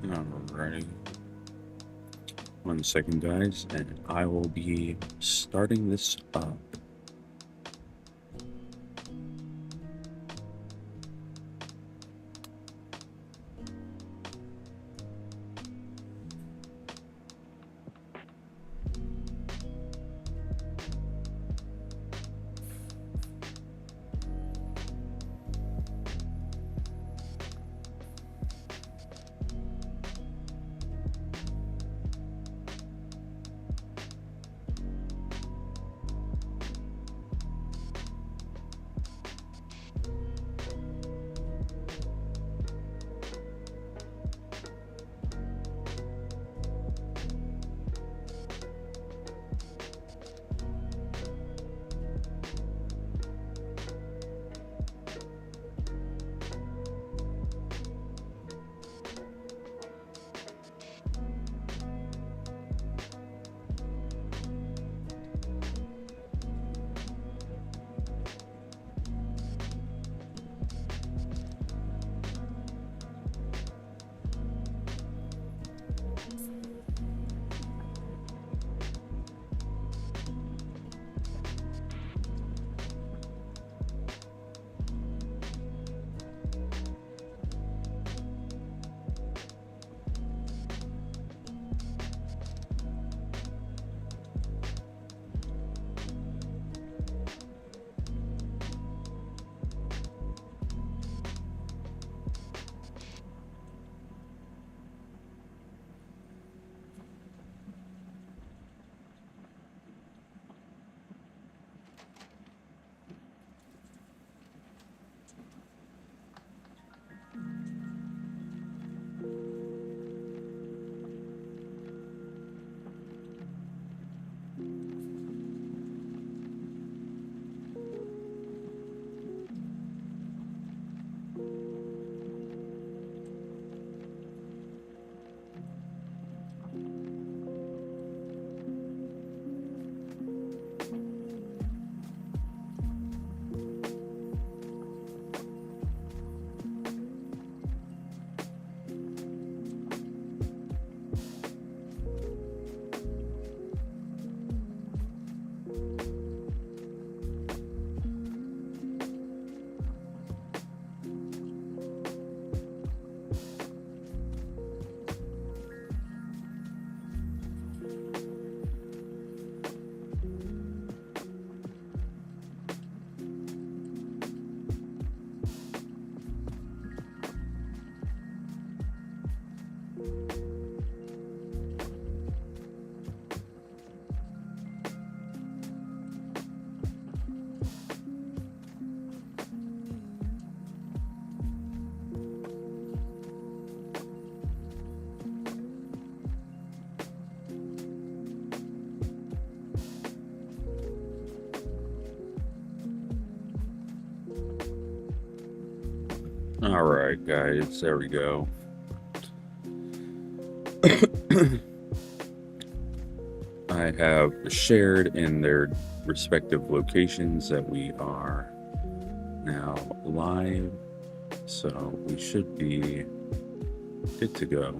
Alrighty. 1 second, guys, and I will be starting this up. Alright, guys, there we go. I have shared in their respective locations that we are now live, so we should be good to go.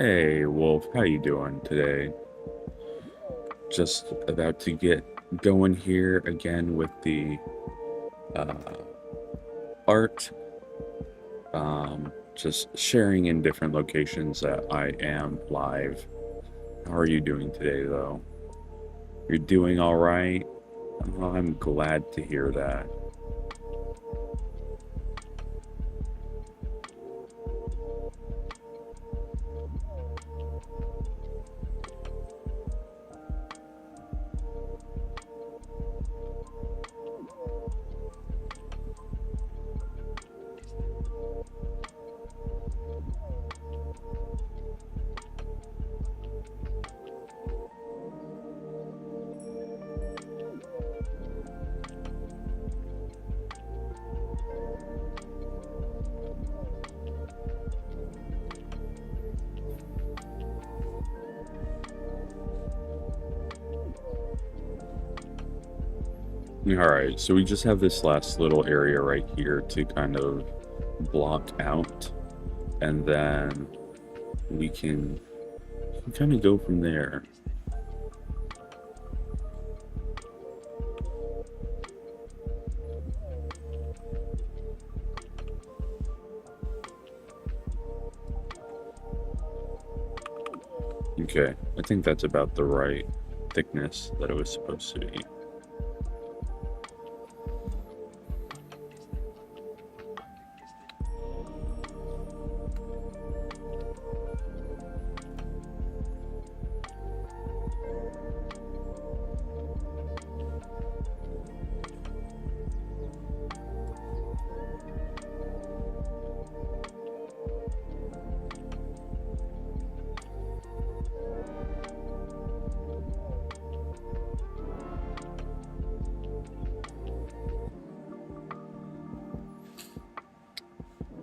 Hey, Wolf, how you doing today? Just about to get going here again with the art. Just sharing in different locations that I am live. How are you doing today, though? You're doing all right? Oh, I'm glad to hear that. All right, so we just have this last little area right here to kind of block out, and then we can kind of go from there. Okay, I think that's about the right thickness that it was supposed to be.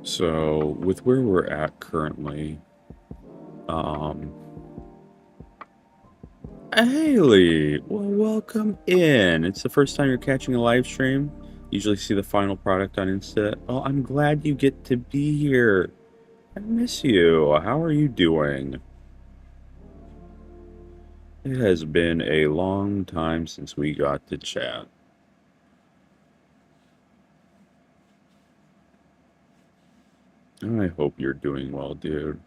So with where we're at currently, um, Haley, well, welcome in. It's the first time you're catching a live stream. Usually see the final product on Insta. Oh, I'm glad you get to be here. I miss you. How are you doing? It has been a long time since we got to chat. I hope you're doing well, dude.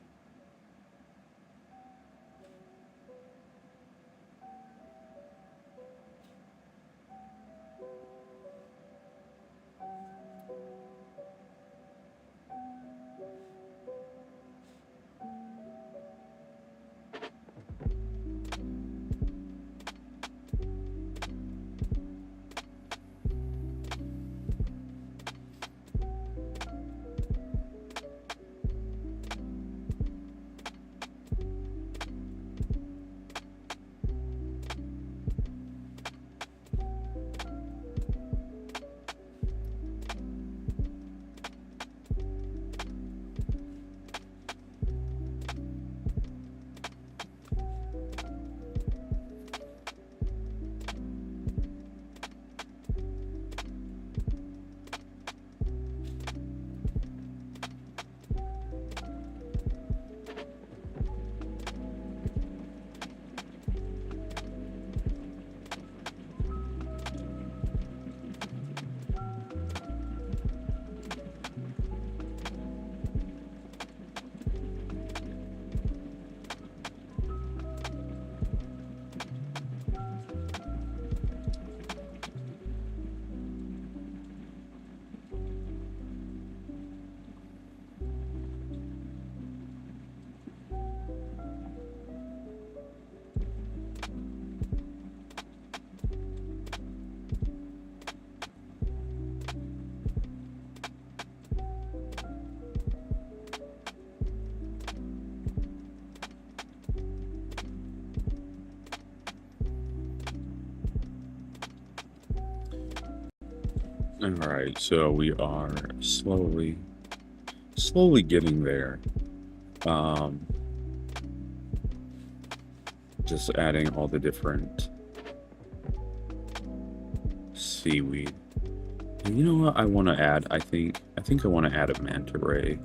All right, so we are slowly getting there. Um, just adding all the different seaweed. And you know what I want to add? I think I want to add a manta ray.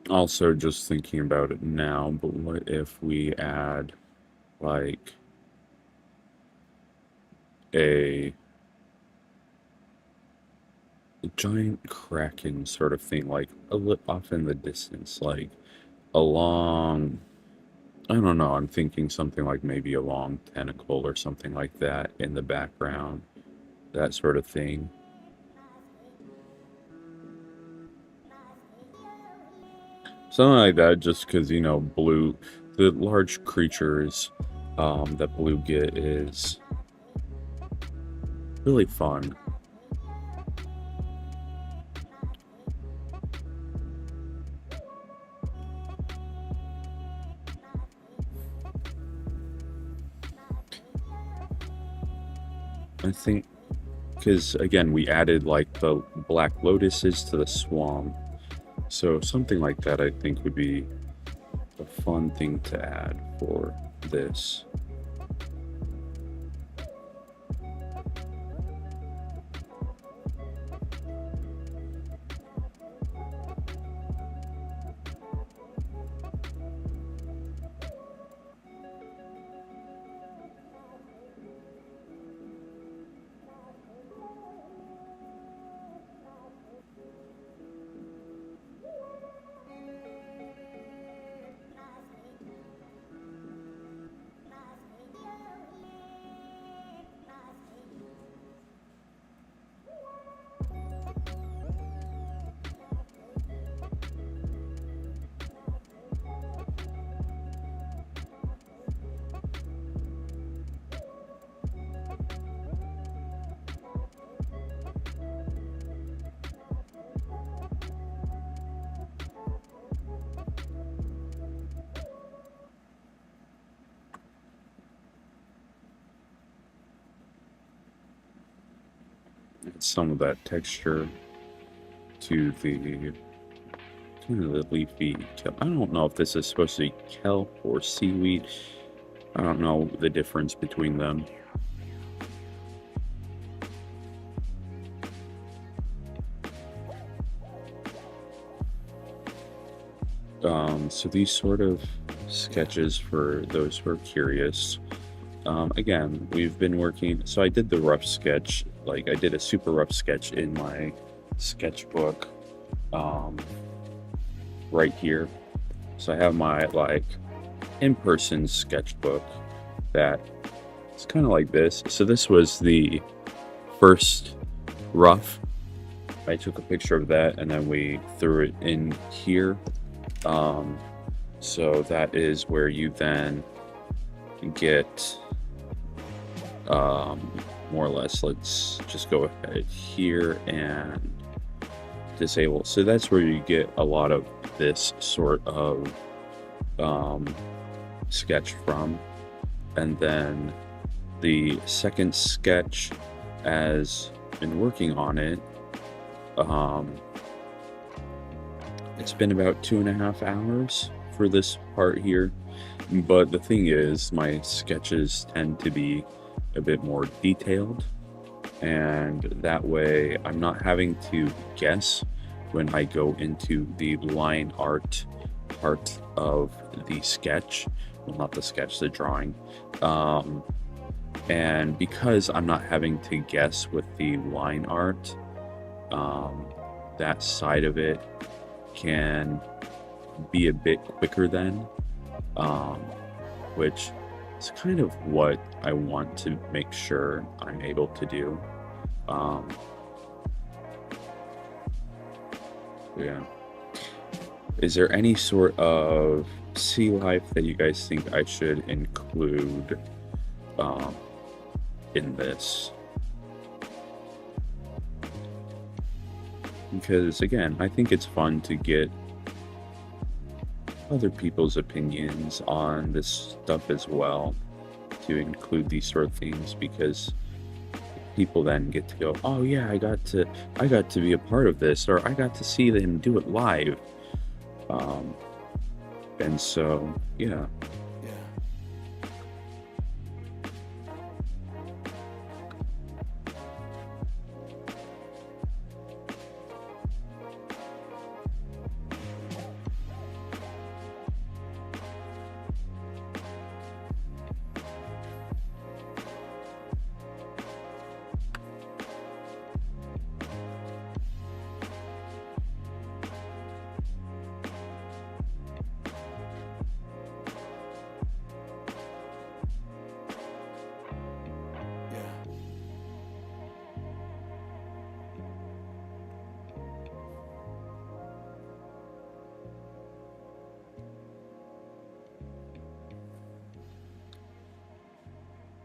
Also, just thinking about it now, but what if we add like a giant kraken sort of thing, like off in the distance, like a long, I don't know, I'm thinking something like maybe a long tentacle or something like that in the background, that sort of thing. Something like that, just because, blue, the large creatures that blue get is really fun. I think, because again, we added like the black lotuses to the swamp. So something like that I think would be a fun thing to add for this. Add some of that texture to the kind of the leafy kelp. I don't know if this is supposed to be kelp or seaweed. I don't know the difference between them. So these sort of sketches, for those who are curious, again, we've been working, so I did the rough sketch, like I did a super rough sketch in my sketchbook right here. So I have my like in-person sketchbook that it's kind of like this. So this was the first rough. I took a picture of that and then we threw it in here. So that is where you then get more or less, let's just go ahead here and disable. So that's where you get a lot of this sort of sketch from. And then the second sketch, as been working on it, it's been about 2.5 hours for this part here. But the thing is, my sketches tend to be a bit more detailed, and that way I'm not having to guess when I go into the line art part of the sketch. Well, not the sketch, the drawing. And because I'm not having to guess with the line art, that side of it can be a bit quicker then, which is kind of what I want to make sure I'm able to do. Yeah. Is there any sort of sea life that you guys think I should include in this? Because again, I think it's fun to get other people's opinions on this stuff as well, to include these sort of things, because people then get to go, oh yeah, I got to be a part of this, or I got to see them do it live. And so yeah.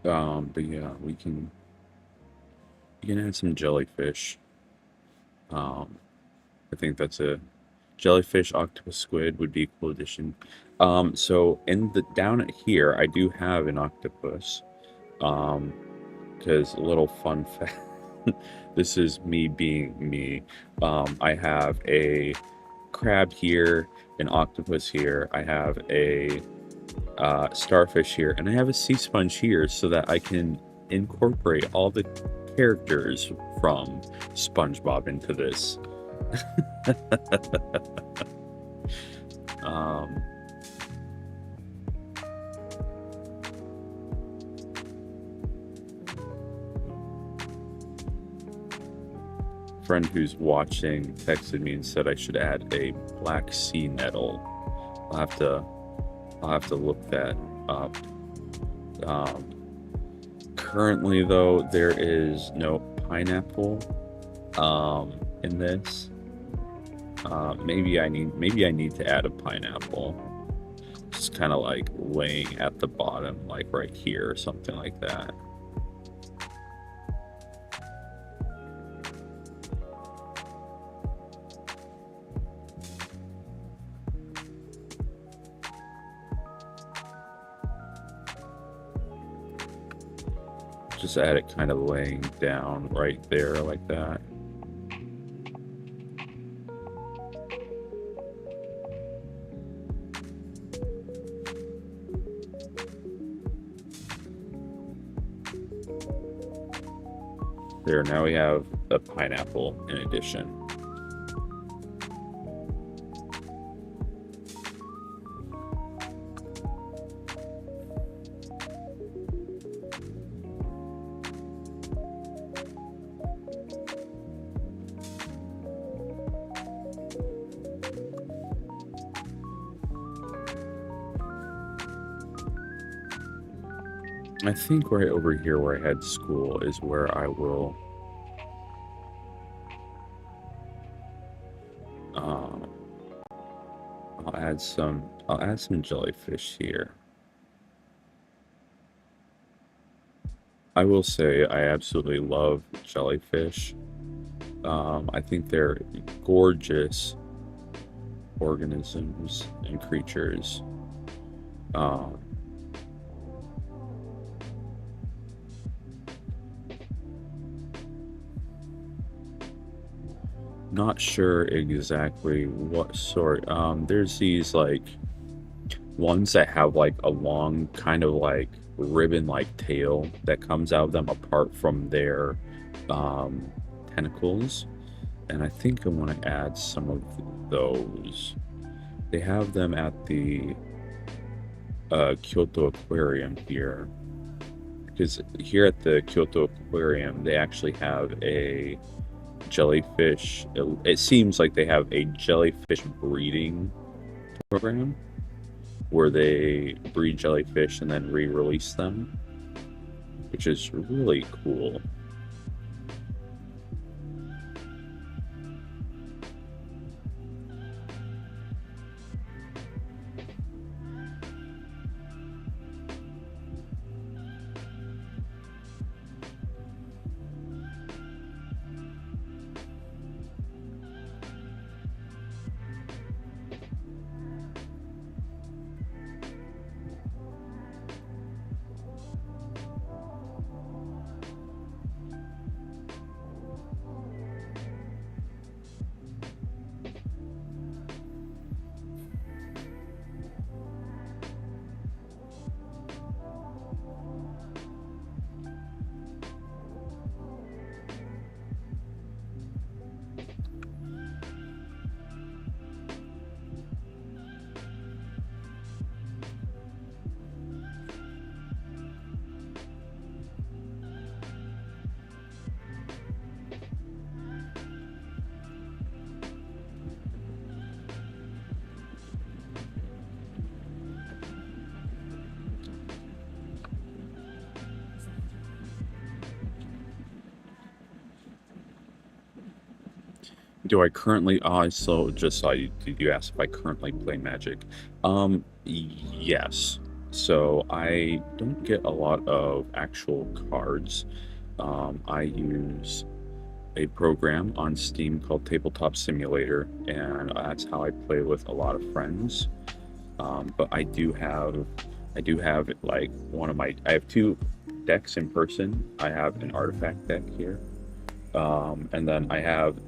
But yeah, we can add some jellyfish. Um, I think that's a jellyfish, octopus, squid would be a cool addition. So in the down here, I do have an octopus. Um, because a little fun fact, this is me being me. I have a crab here, an octopus here. I have a starfish here, and I have a sea sponge here, so that I can incorporate all the characters from SpongeBob into this. Um, Friend who's watching texted me and said I should add a black sea nettle. I'll have to I'll have to look that up. Um, Currently though, there is no pineapple in this. Maybe I need to add a pineapple. Just kind of like laying at the bottom, like right here or something like that. Just add it kind of laying down right there like that. There, now we have a pineapple in addition. I think right over here where I had school is where I will um, I'll add some jellyfish here. I will say I absolutely love jellyfish. I think they're gorgeous organisms and creatures. Um, Not sure exactly what sort. There's these like ones that have like a long kind of like ribbon like tail that comes out of them apart from their um, tentacles. And I think I want to add some of those. They have them at the Kyoto Aquarium here. Because here at the Kyoto Aquarium, they actually have a jellyfish. It seems like they have a jellyfish breeding program where they breed jellyfish and then re-release them, which is really cool. Do I currently? So just saw you. Did you ask if I currently play Magic? Yes. So I don't get a lot of actual cards. I use a program on Steam called Tabletop Simulator, and that's how I play with a lot of friends. But I do have like I have two decks in person. I have an artifact deck here, and then I have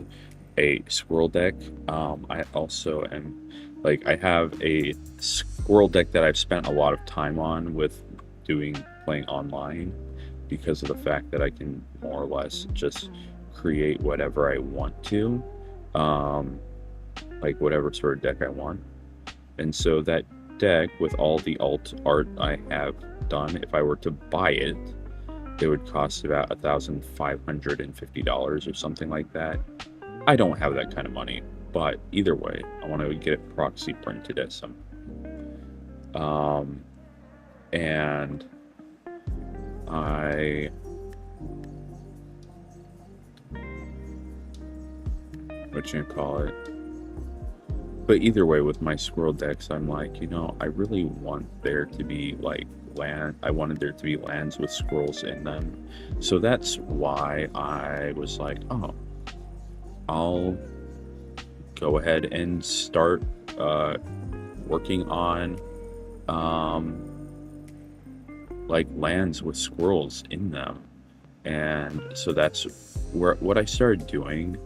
a squirrel deck. I also am I have a squirrel deck that I've spent a lot of time on with playing online because of the fact that I can more or less just create whatever I want to, um, like whatever sort of deck I want. And so that deck with all the alt art I have done, if I were to buy it, it would cost about $1,550 or something like that. I don't have that kind of money, but either way, I want to get it proxy printed at some. Um, and I what you call it? But either way, with my squirrel decks, I'm like, I really want there to be like land. I wanted there to be lands with squirrels in them. So that's why I was like, oh, I'll go ahead and start working on like lands with squirrels in them. And so that's what I started doing.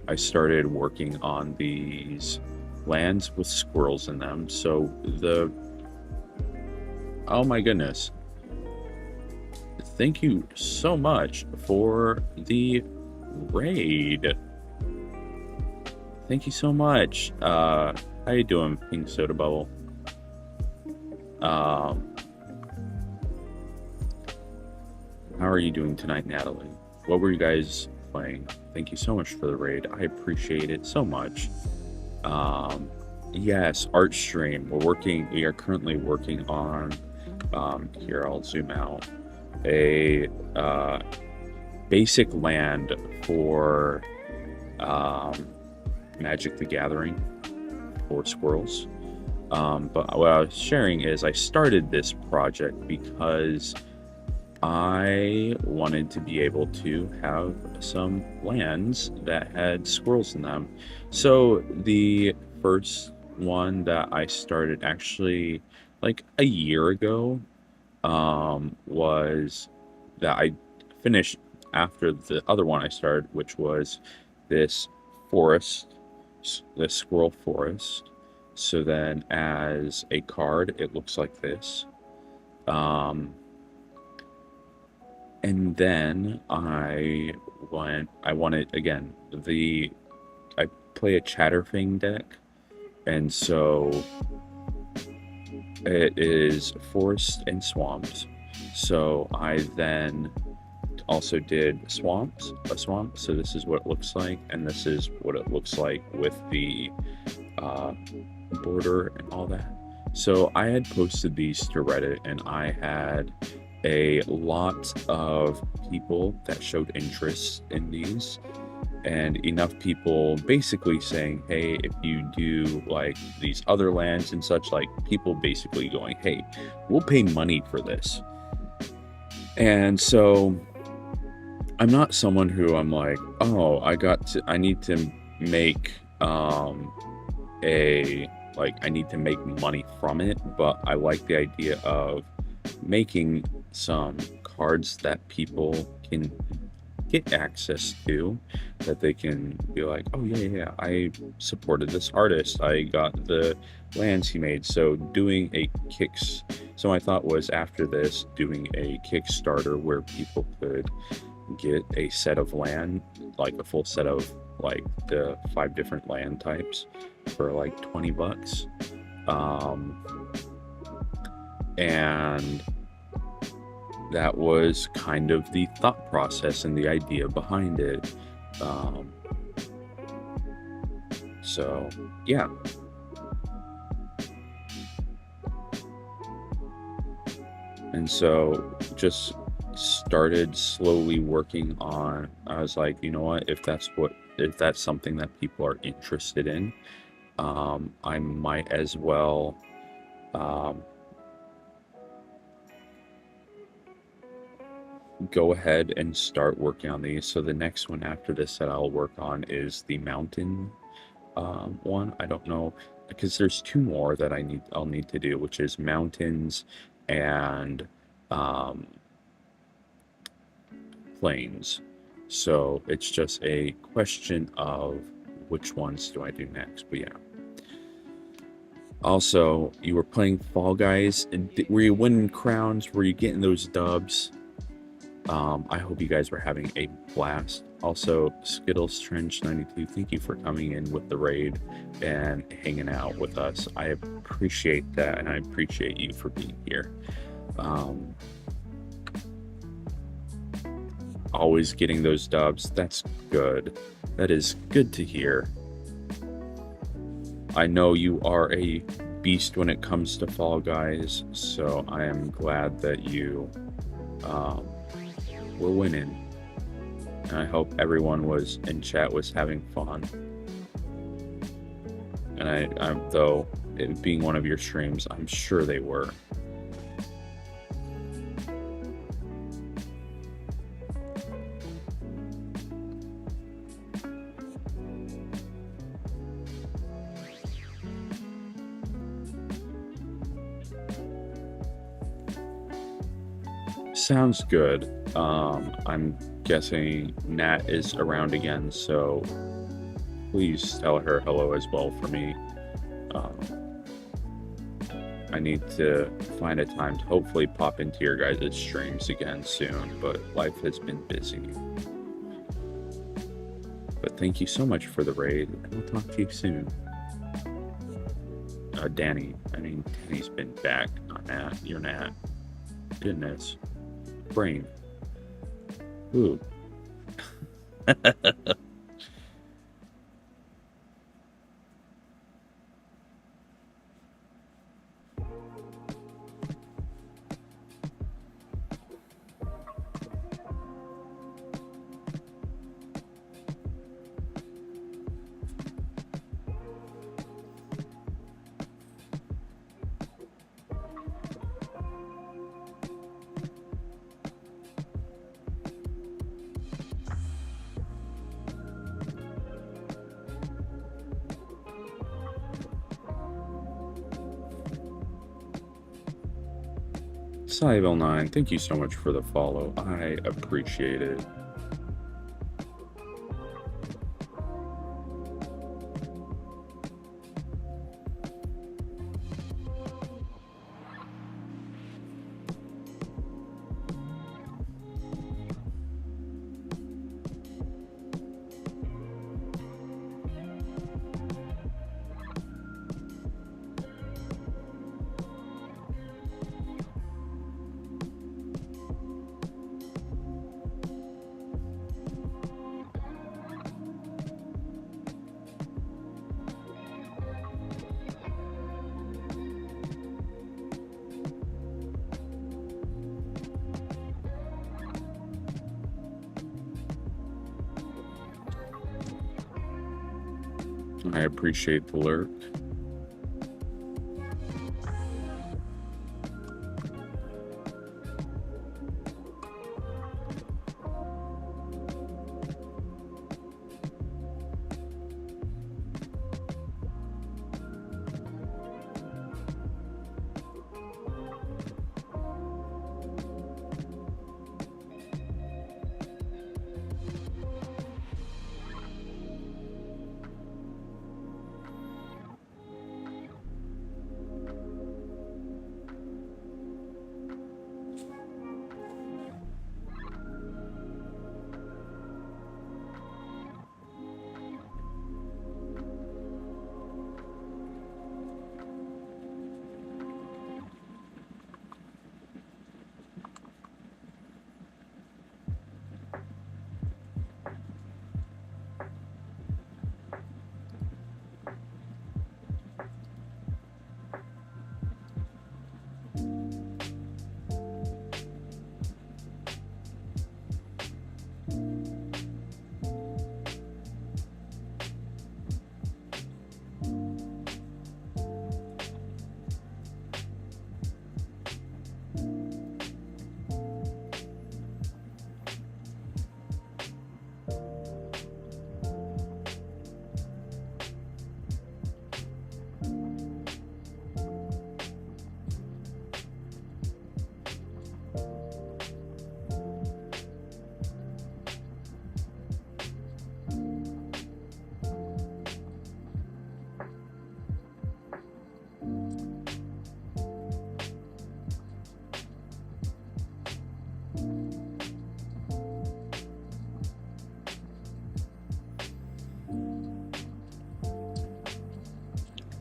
I started working on these lands with squirrels in them. So oh my goodness. Thank you so much for the raid. Thank you so much. How you doing, Pink Soda Bubble? How are you doing tonight, Natalie? What were you guys playing? Thank you so much for the raid. I appreciate it so much. Yes, art stream. We are currently working on, here, I'll zoom out, a basic land for Magic the Gathering for squirrels. But what I was sharing is I started this project because I wanted to be able to have some lands that had squirrels in them. So the first one that I started actually like a year ago was that I finished after the other one I started, which was this forest, this squirrel forest. So then as a card, it looks like this. And then I wanted, again, I play a Chatterfing deck, and so it is forest and swamps. So I then also did a swamp. So this is what it looks like, and this is what it looks like with the border and all that. So I had posted these to Reddit, and I had a lot of people that showed interest in these, and enough people basically saying, hey, if you do like these other lands and such, like people basically going, hey, we'll pay money for this. And so I'm not someone who I'm like, oh, I need to make I need to make money from it, but I like the idea of making some cards that people can get access to, that they can be like, oh yeah, I supported this artist, I got the lands he made. So doing a so my thought was, after this, doing a Kickstarter where people could get a set of land, like a full set of like the 5 different land types for like $20. And that was kind of the thought process and the idea behind it. So yeah. And so just started slowly working on, I was like, you know what, if that's something that people are interested in, I might as well go ahead and start working on these. So the next one after this that I'll work on is the mountain one. I don't know because there's two more that I'll need to do, which is mountains and um, plains. So it's just a question of which ones do I do next. But yeah. Also, you were playing Fall Guys, and were you winning crowns? Were you getting those dubs? I hope you guys were having a blast. Also, Skittles Trench 92, thank you for coming in with the raid and hanging out with us. I appreciate that, and I appreciate you for being here. Always getting those dubs. That's good. That is good to hear. I know you are a beast when it comes to Fall Guys, so I am glad that you were winning. And I hope everyone was in chat was having fun. And I'm though it being one of your streams, I'm sure they were. Sounds good. I'm guessing Nat is around again, so please tell her hello as well for me. I need to find a time to hopefully pop into your guys' streams again soon, but life has been busy. But thank you so much for the raid, and we'll talk to you soon. Danny's been back, not Nat. You're Nat. Goodness. Brain. Ooh. Cybil9, thank you so much for the follow. I appreciate it. I appreciate the lurk.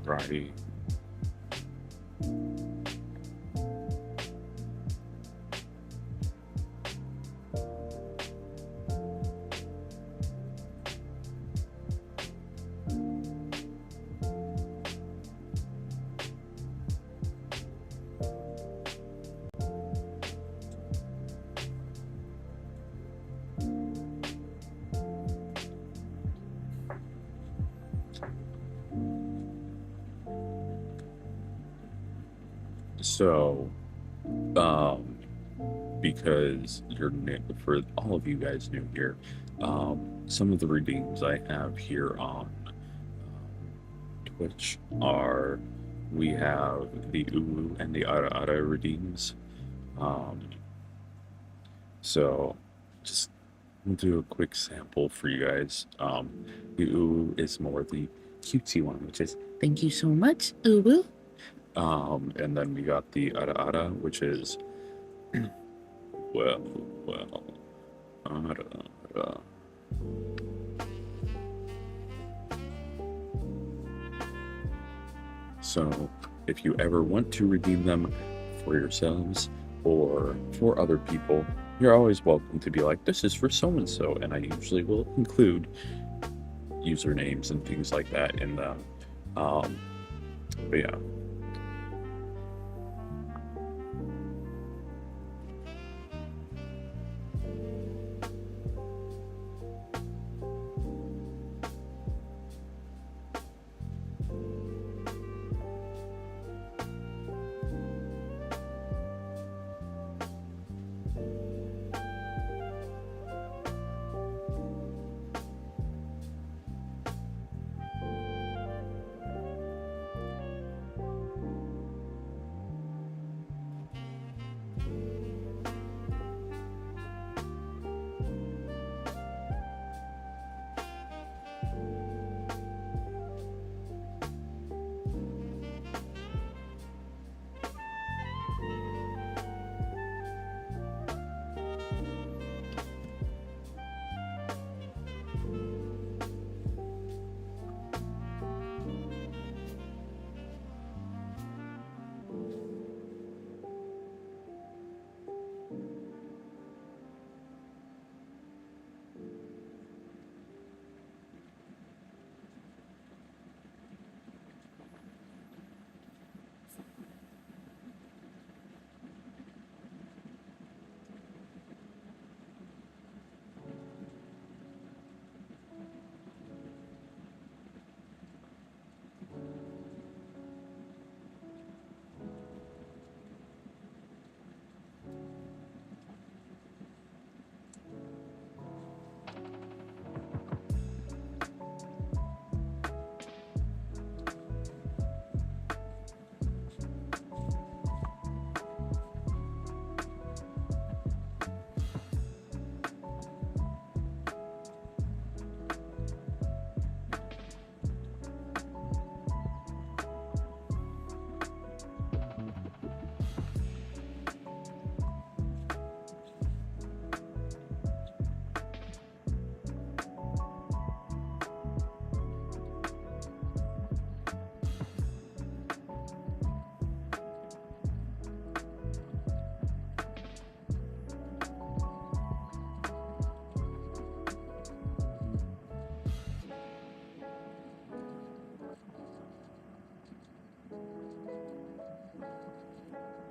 Right. So, um, because you're new, for all of you guys new here, some of the redeems I have here on Twitch are we have the Uwu and the Ara Ara redeems. Um, so just we'll do a quick sample for you guys. The Uwu is more the cutesy one, which is thank you so much, Uwu. And then we got the Ara Ara, which is well, well, Ara Ara. So if you ever want to redeem them for yourselves or for other people, you're always welcome to be like, this is for so-and-so, and I usually will include usernames and things like that in them. But yeah.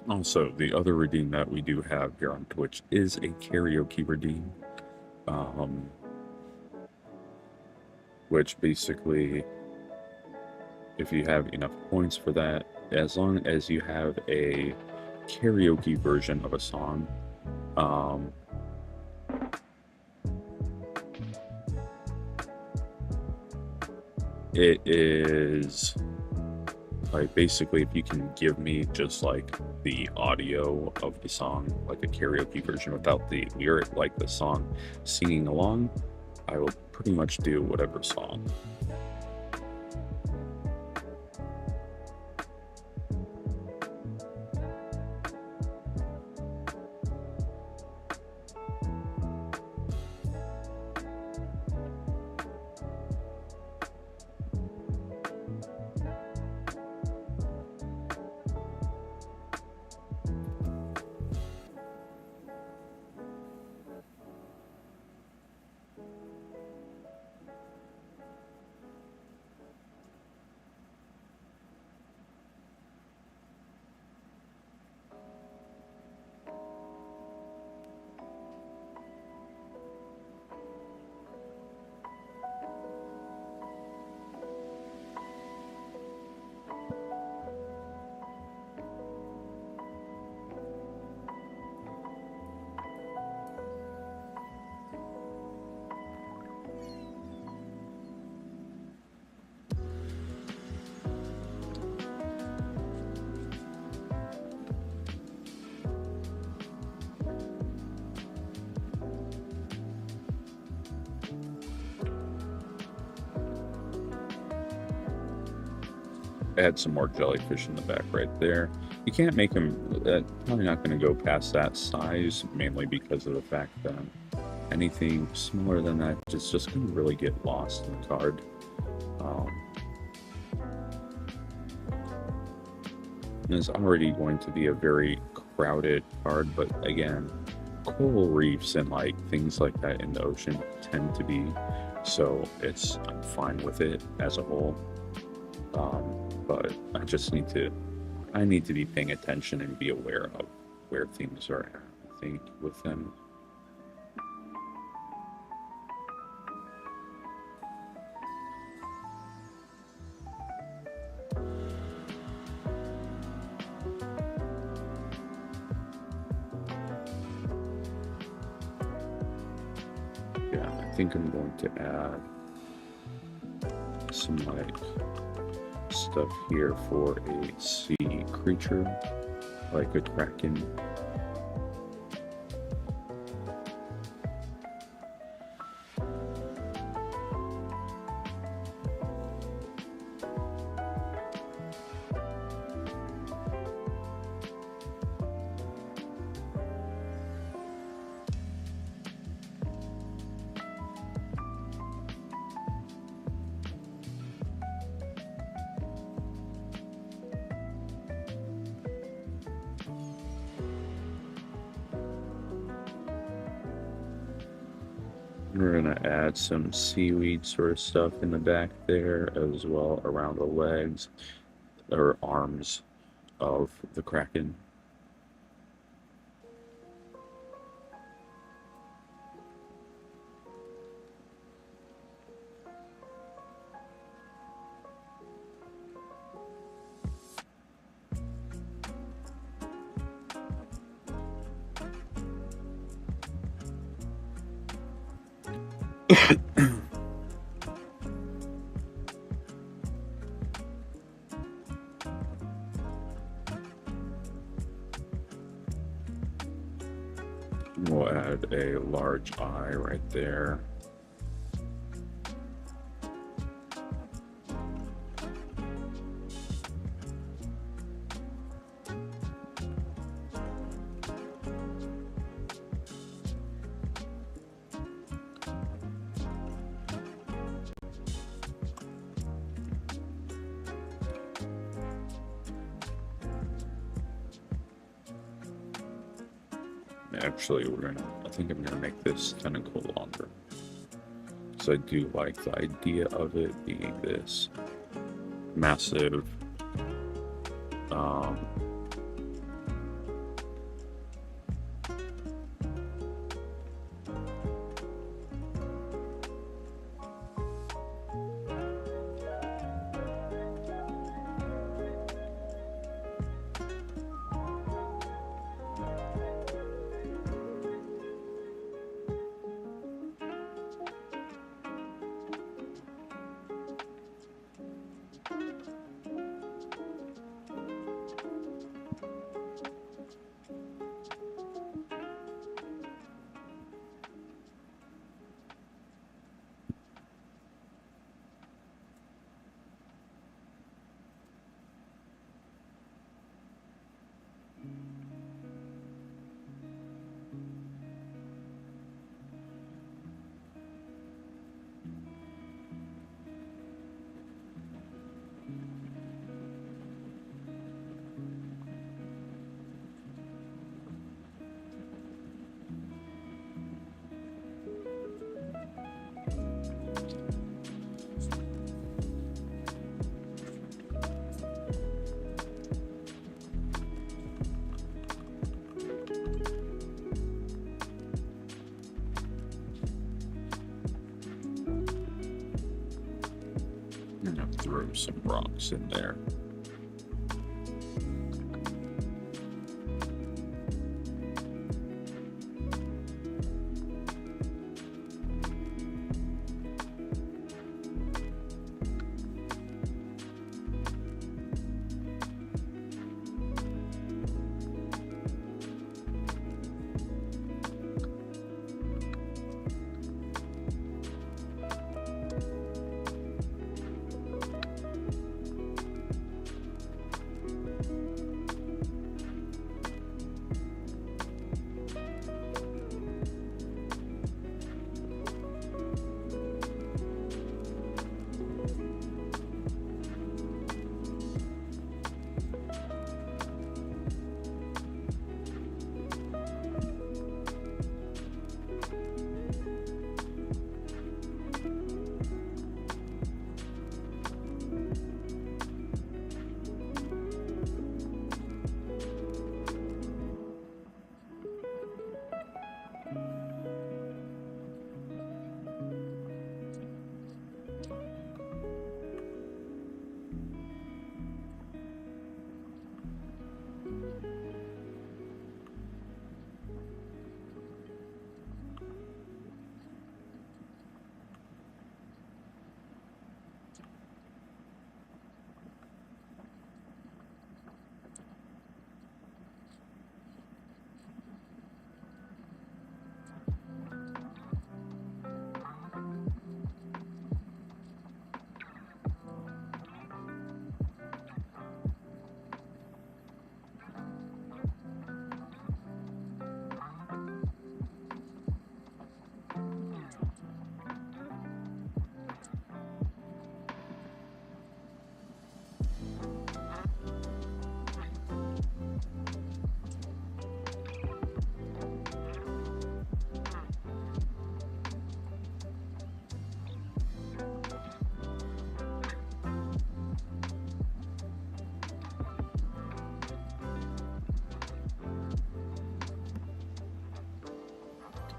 Also, the other redeem that we do have here on Twitch is a karaoke redeem, um, which basically, if you have enough points for that, as long as you have a karaoke version of a song, um, it is like basically if you can give me just like the audio of the song, like a karaoke version without the lyric, like the song singing along, I will pretty much do whatever song. add some more jellyfish in the back right there. You can't make them, probably not going to go past that size, mainly because of the fact that anything smaller than that is just going to really get lost in the card. Um, it's already going to be a very crowded card, but again, coral reefs and like things like that in the ocean tend to be, so I'm fine with it as a whole. But I need to be paying attention and be aware of where things are at, I think, with them. Yeah, I think I'm going to add some like stuff here for a sea creature, like a kraken. We're gonna add some seaweed sort of stuff in the back there as well, around the legs or arms of the kraken. We'll add a large eye right there. Actually, I think I'm gonna make this tentacle longer. So I do like the idea of it being this massive, um, I'm gonna throw some rocks in there.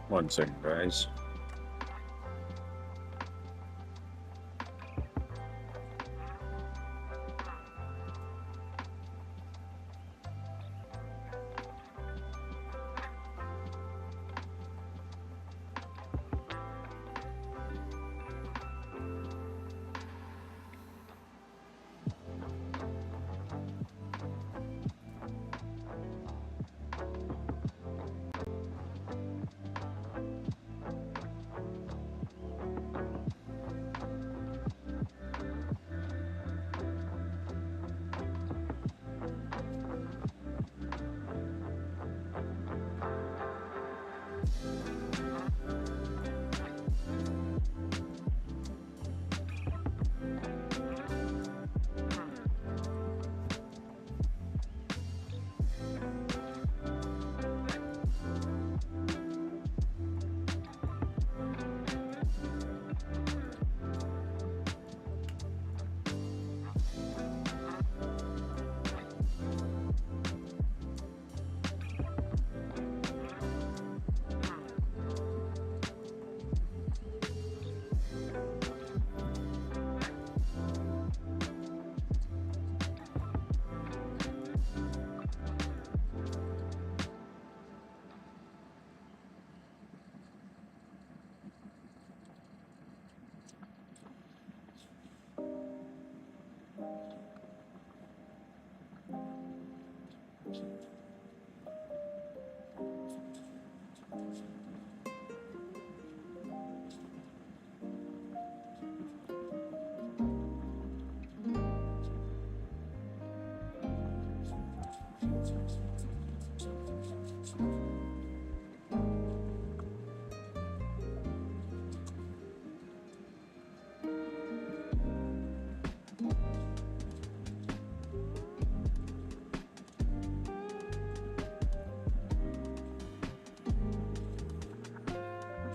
One second, guys.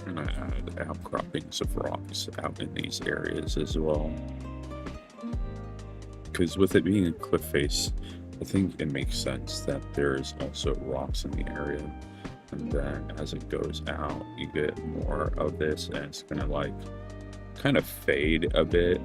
I'm gonna add outcroppings of rocks out in these areas as well. Because with it being a cliff face, I think it makes sense that there's also rocks in the area. And then as it goes out, you get more of this, and it's gonna like kind of fade a bit.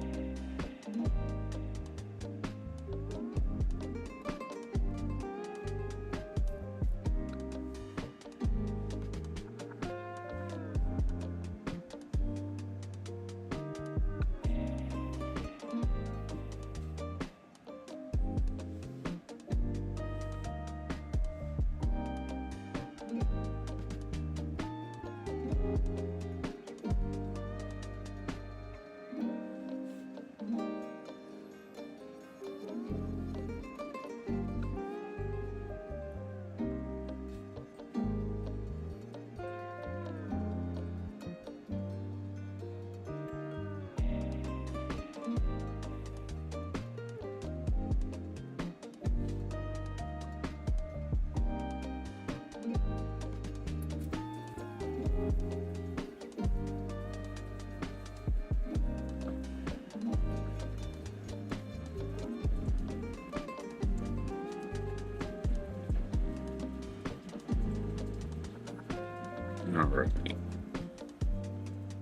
Alright.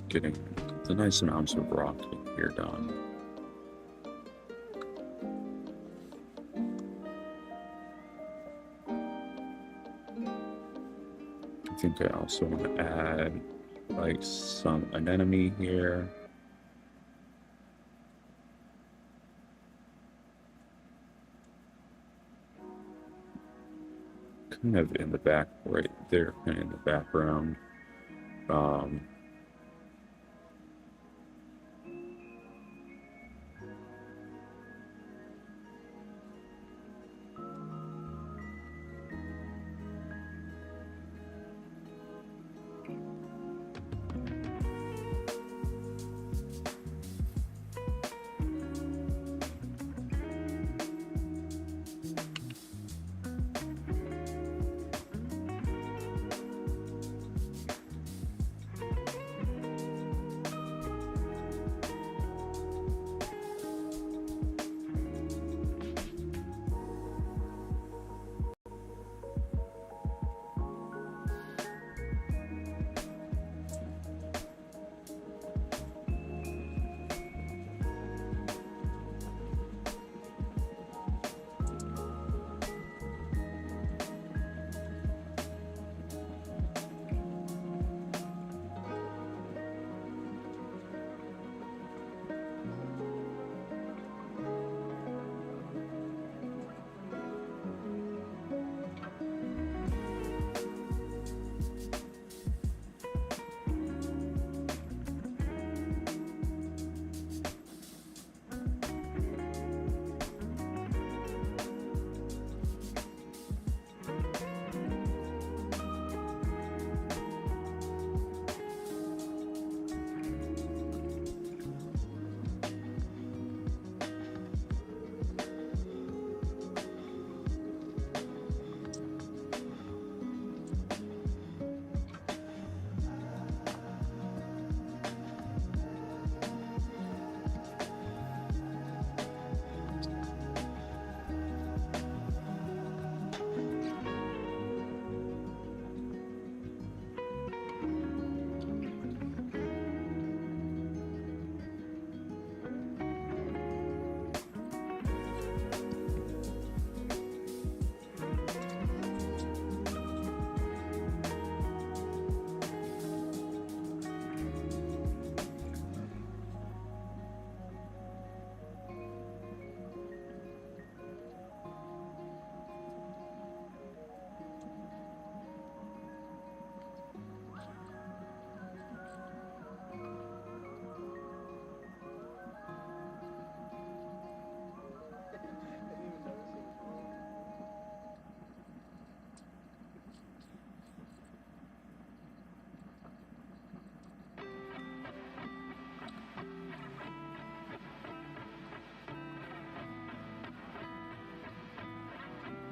Getting the nice amounts of rock here done. I think I also want to add like some anemone here. Kind of in the back, right there, kind of in the background.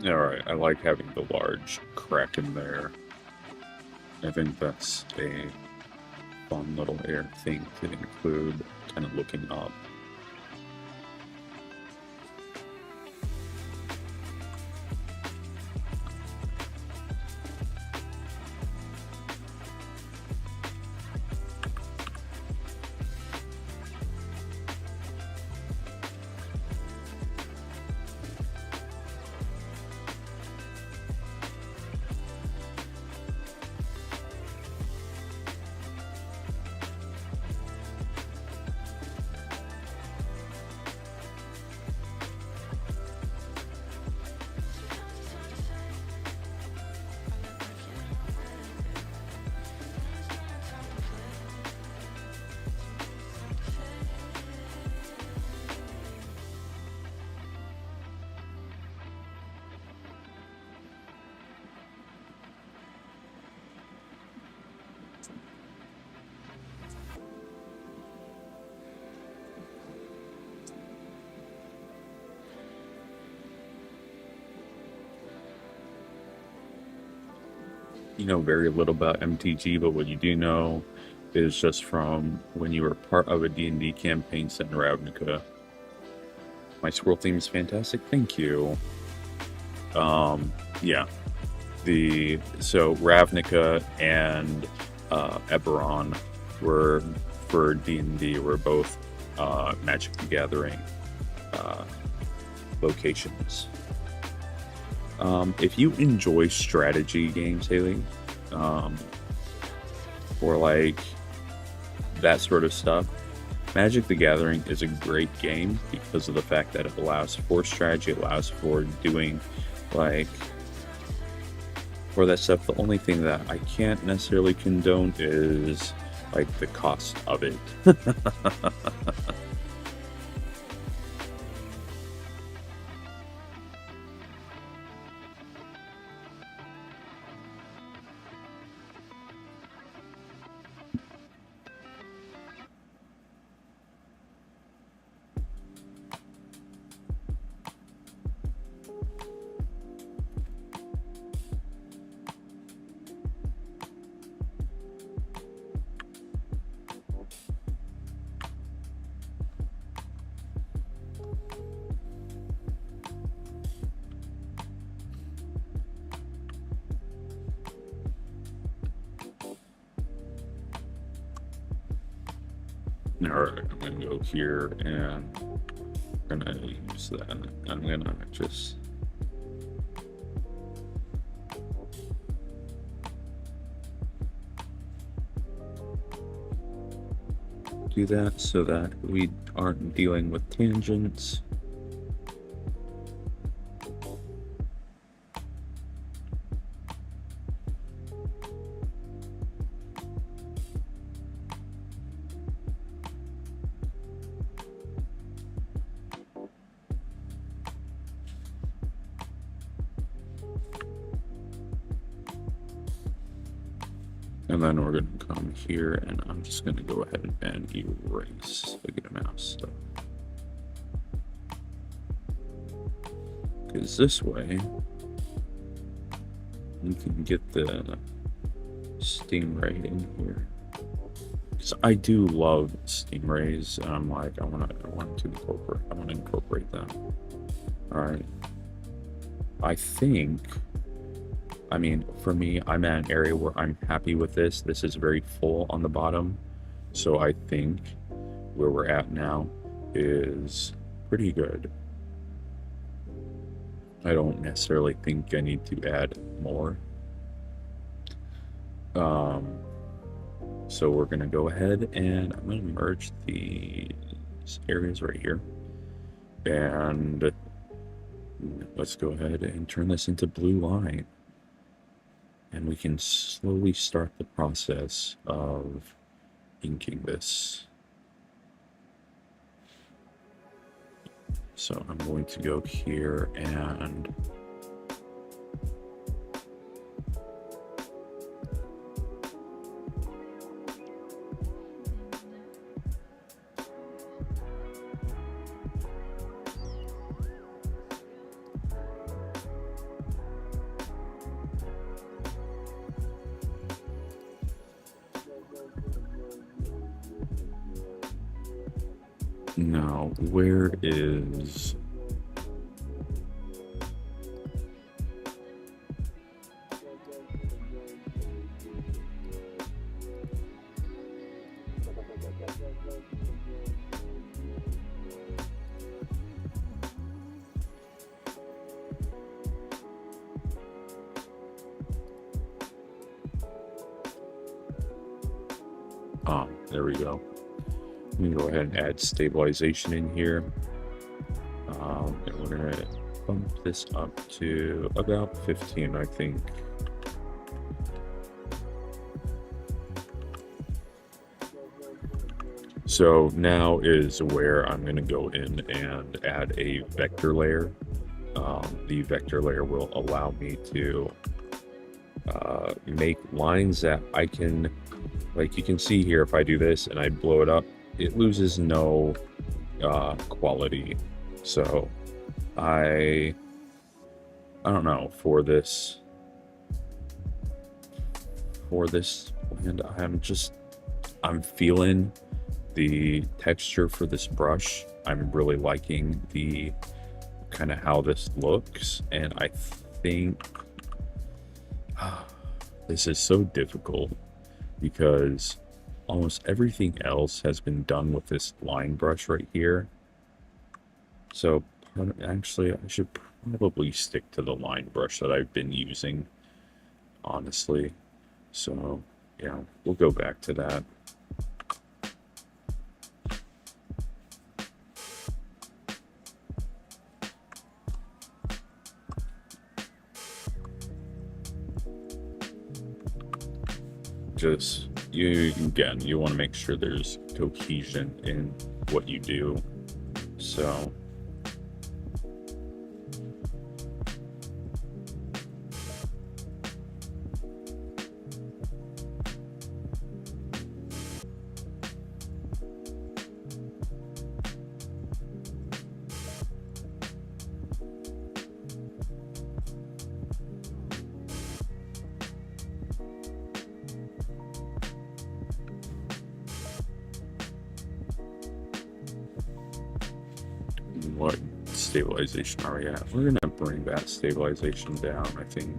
All right, I like having the large crack in there. I think that's a fun little air thing to include, kind of looking up. You know very little about MTG, but what you do know is just from when you were part of a D&D campaign set in Ravnica. My squirrel theme is fantastic. Thank you. Yeah. So Ravnica and Eberron were for D&D were both Magic the Gathering uh, locations. If you enjoy strategy games, Haley, um, or like that sort of stuff, Magic the Gathering is a great game because of the fact that it allows for strategy, it allows for doing like for that stuff. The only thing that I can't necessarily condone is like the cost of it. All right, I'm gonna go here and I'm gonna use that. I'm gonna just do that so that we aren't dealing with tangents. And then we're going to come here and I'm just going to go ahead and erase the get a mouse stuff. Because this way, you can get the stingray in here. Because I do love stingrays, and I'm like, I want to incorporate them. All right. I think, I mean, for me, I'm at an area where I'm happy with this. This is very full on the bottom. So I think where we're at now is pretty good. I don't necessarily think I need to add more. So we're gonna go ahead and I'm gonna merge these areas right here. And let's go ahead and turn this into blue line. And we can slowly start the process of inking this. So I'm going to go here and Now, where is... Ah, there we go. I'm going to go ahead and add stabilization in here. And we're going to bump this up to about 15, I think. So now is where I'm going to go in and add a vector layer. The vector layer will allow me to make lines that I can, like you can see here, if I do this and I blow it up, it loses no quality. So I don't know, for this and I'm feeling the texture for this brush. I'm really liking the kind of how this looks, and I think this is so difficult because almost everything else has been done with this line brush right here. So actually I should probably stick to the line brush that I've been using, honestly. So yeah, we'll go back to that. Just, you want to make sure there's cohesion in what you do. So what stabilization are we at? We're gonna bring that stabilization down, I think.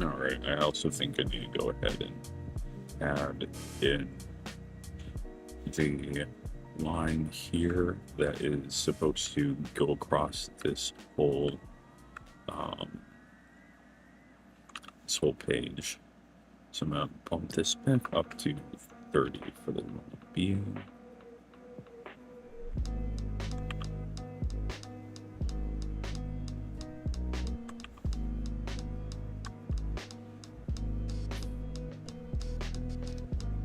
All right, I also think I need to go ahead and add in the line here that is supposed to go across this whole page. So I'm gonna bump this back up to 30 for the moment being.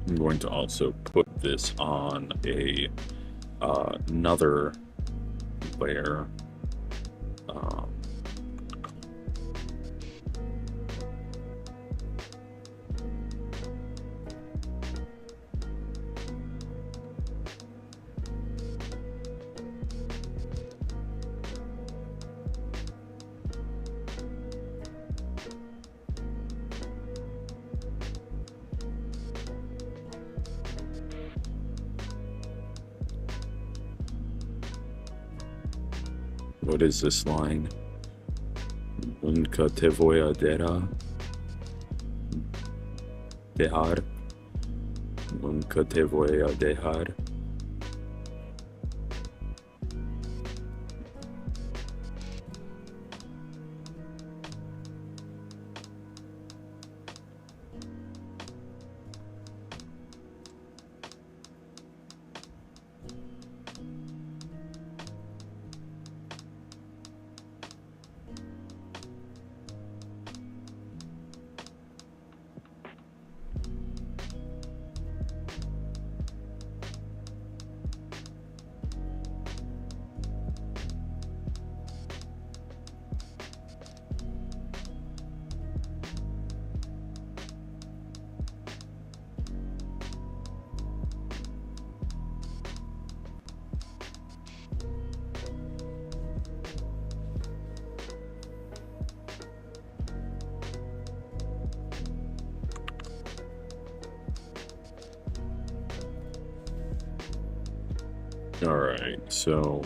I'm going to also put this on a another layer. What is this line? Nunca te voy a dejar. Nunca te voy a dejar. All right, so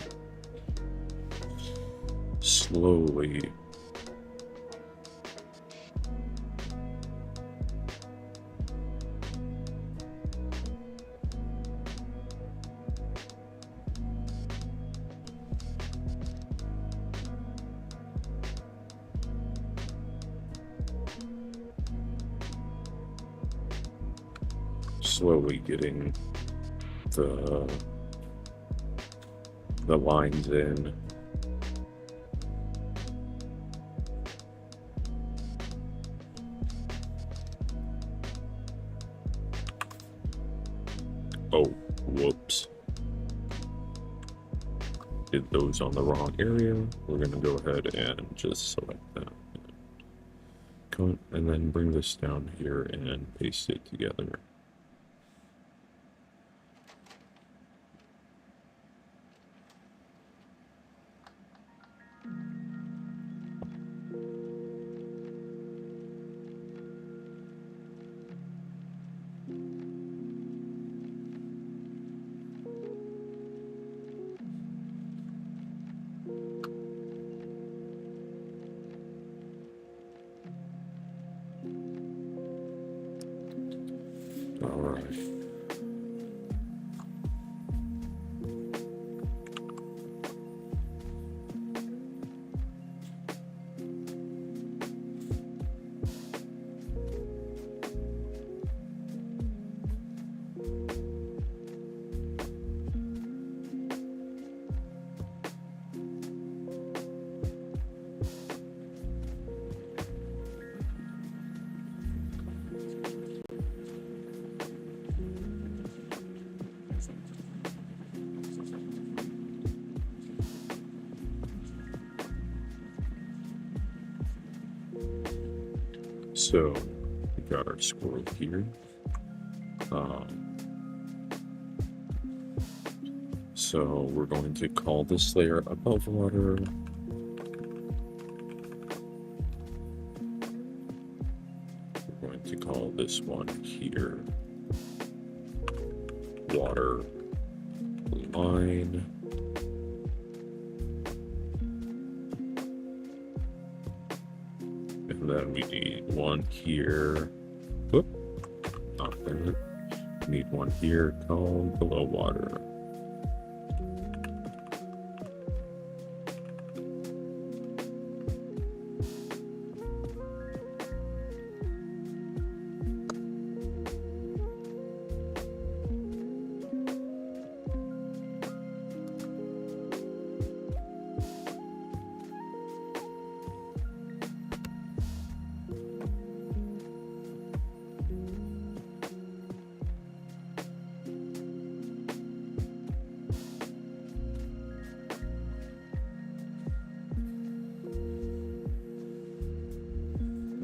slowly getting the lines in. Oh, whoops. Did those on the wrong area. We're gonna go ahead and just select that. Cut, and then bring this down here and paste it together. All right. So we got our squirrel here. So we're going to call this layer above water. We're going to call this one here water line. And then we need one here. Whoop, not there. We need one here called below water.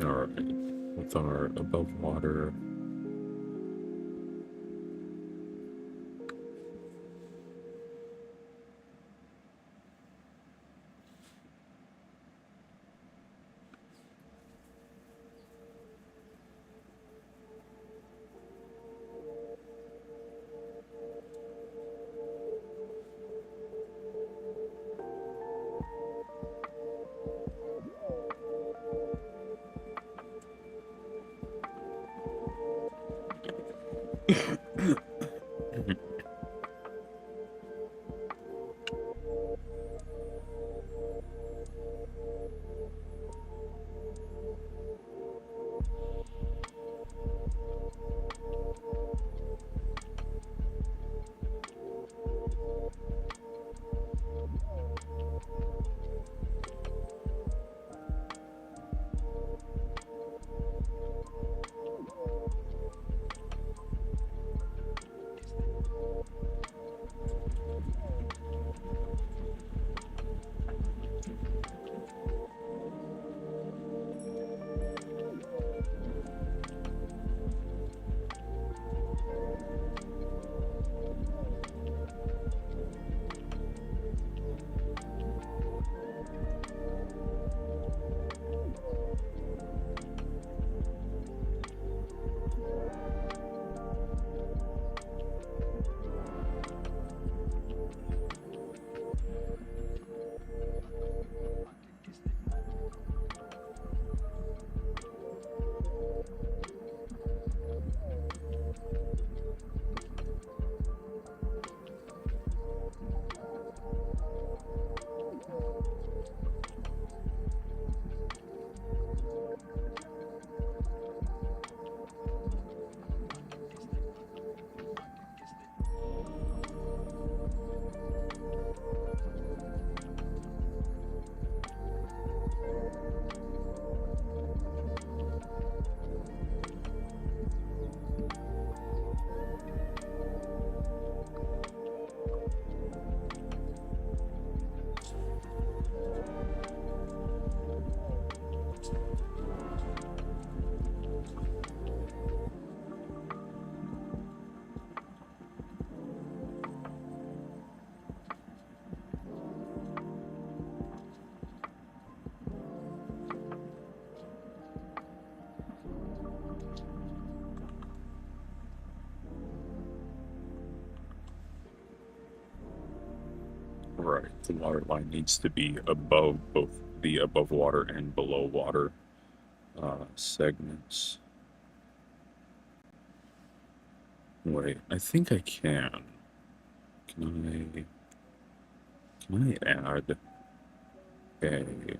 All right, with our above water. Right. The water line needs to be above both the above water and below water segments. Wait, I think I can. Can I add a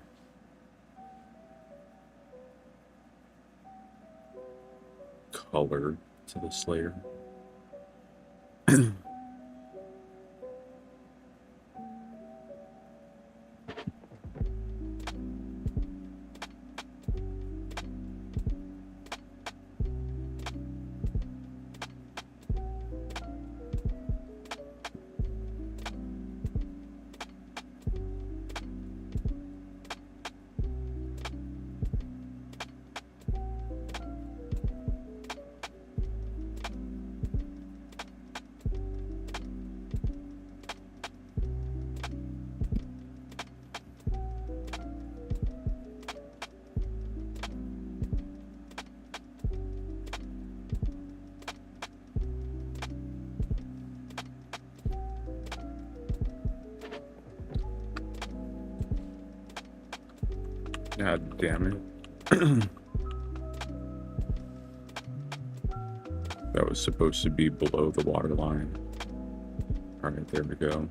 color to this layer? God damn it. That was supposed to be below the water line. Alright, there we go.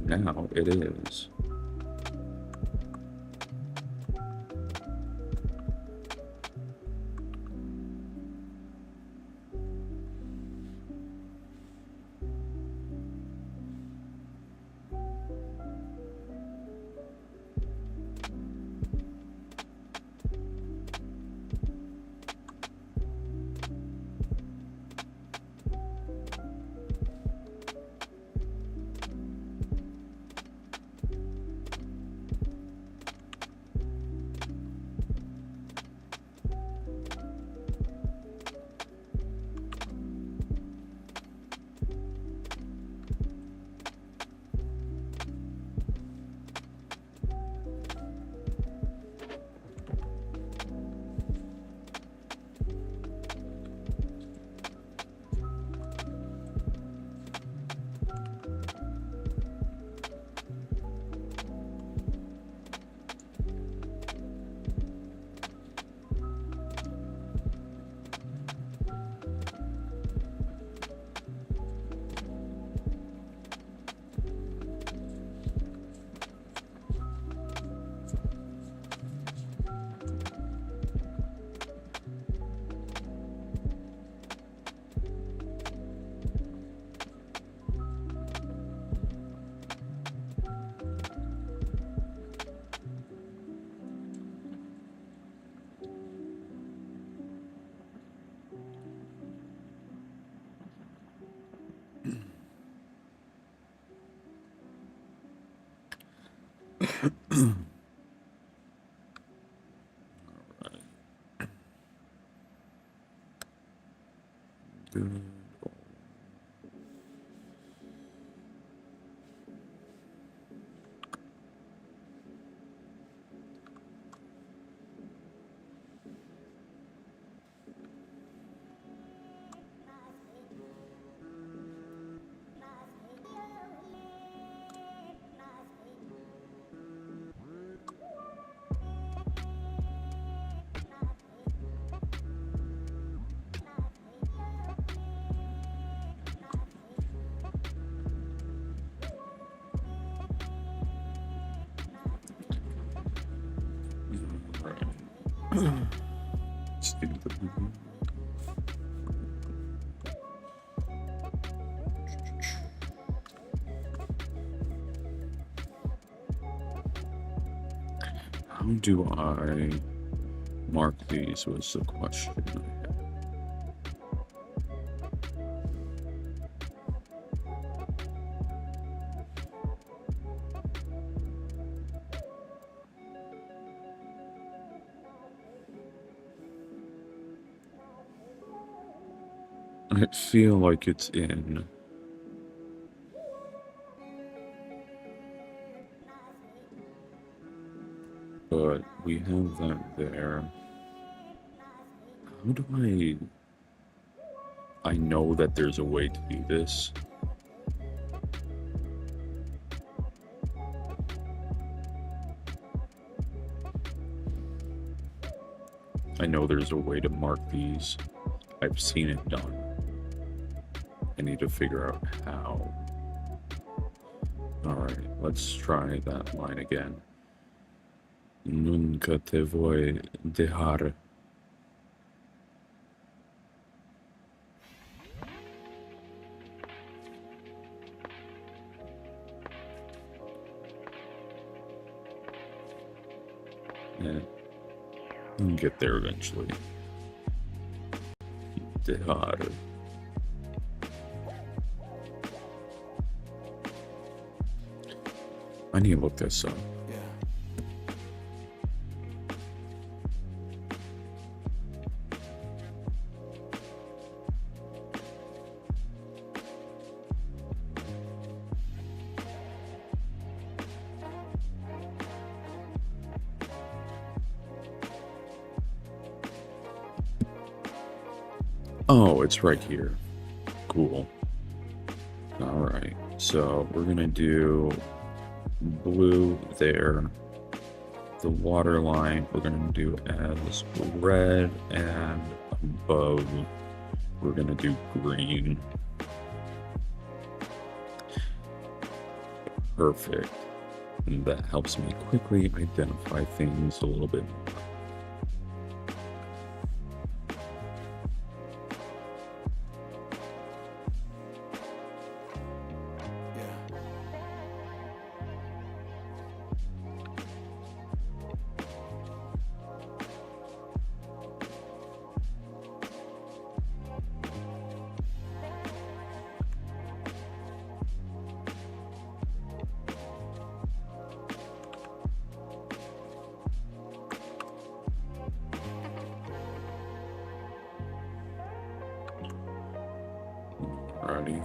Now it is. Good. Let's do the- How do I mark these was the question. I feel like it's in, but we have that there. How do I know that there's a way to do this. I know there's a way to mark these. I've seen it done. I need to figure out how. Alright, let's try that line again. Nunca te voy dejar. Yeah, we'll get there eventually. Dejar. I need to look this up. Oh, it's right here. Cool. Alright, so we're gonna do blue there. The water line we're gonna do as red, and above we're gonna do green. Perfect. And that helps me quickly identify things a little bit more. Alrighty.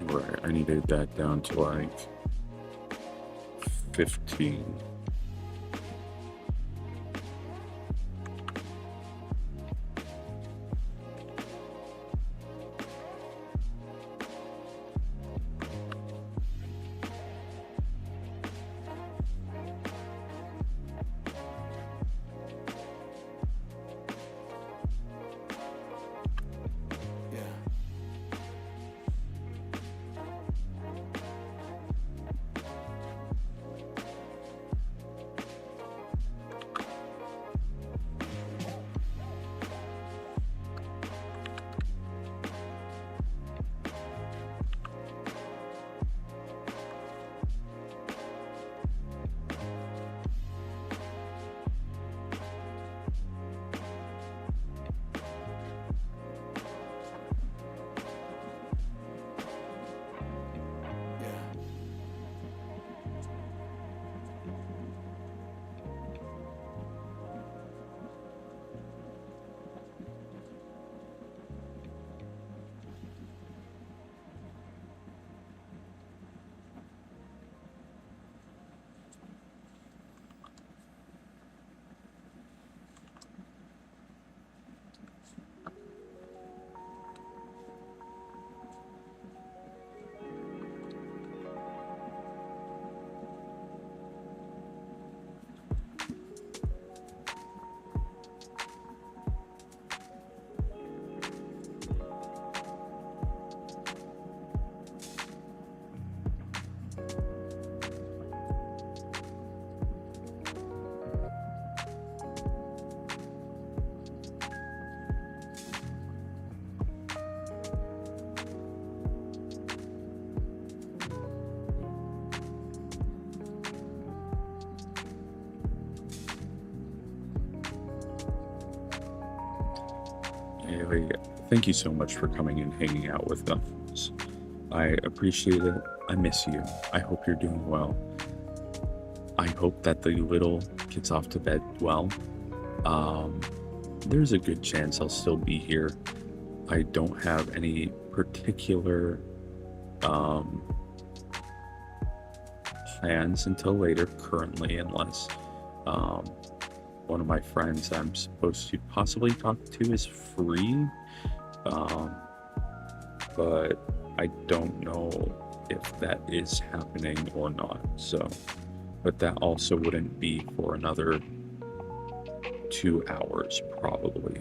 Right, I needed that down to like 15. Haley, thank you so much for coming and hanging out with us. I appreciate it. I miss you. I hope you're doing well. I hope that the little gets off to bed well. Um, there's a good chance I'll still be here. I don't have any particular um, plans until later currently, unless um, one of my friends I'm supposed to possibly talk to is free. Um, but I don't know if that is happening or not. So, but that also wouldn't be for another 2 hours, probably.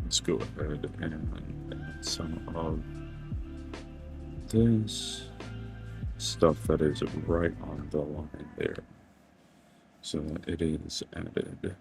Let's go ahead and add some of this stuff that is right on the line there. So it is added.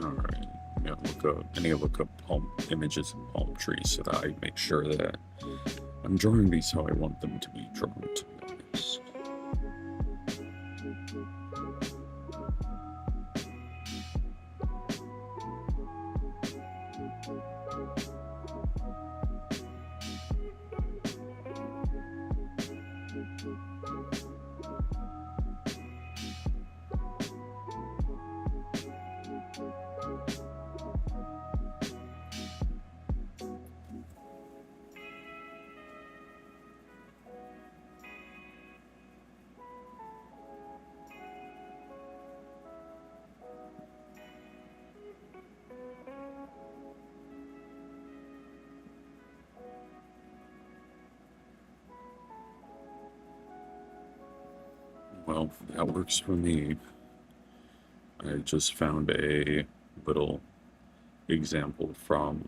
All right. Yeah, I need to look up images of palm trees so that I make sure that I'm drawing these how I want them to be drawn, to be honest. Well, that works for me. I just found a little example from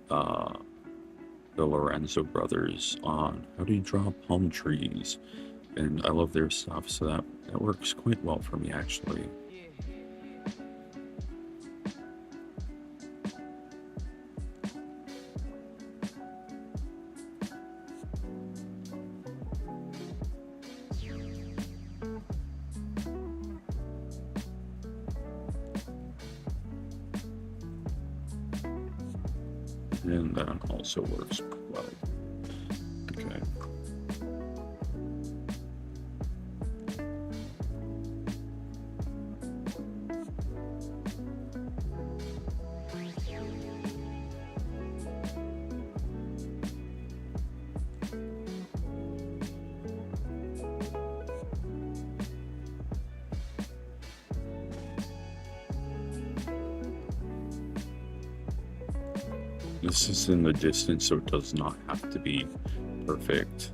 uh, the Lorenzo brothers on how do you draw palm trees, and I love their stuff, so that works quite well for me actually. And that also works well. Okay. This is in the distance, so it does not have to be perfect.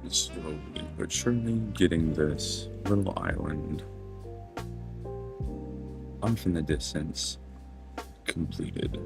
Slowly but surely getting this little island off in the distance completed.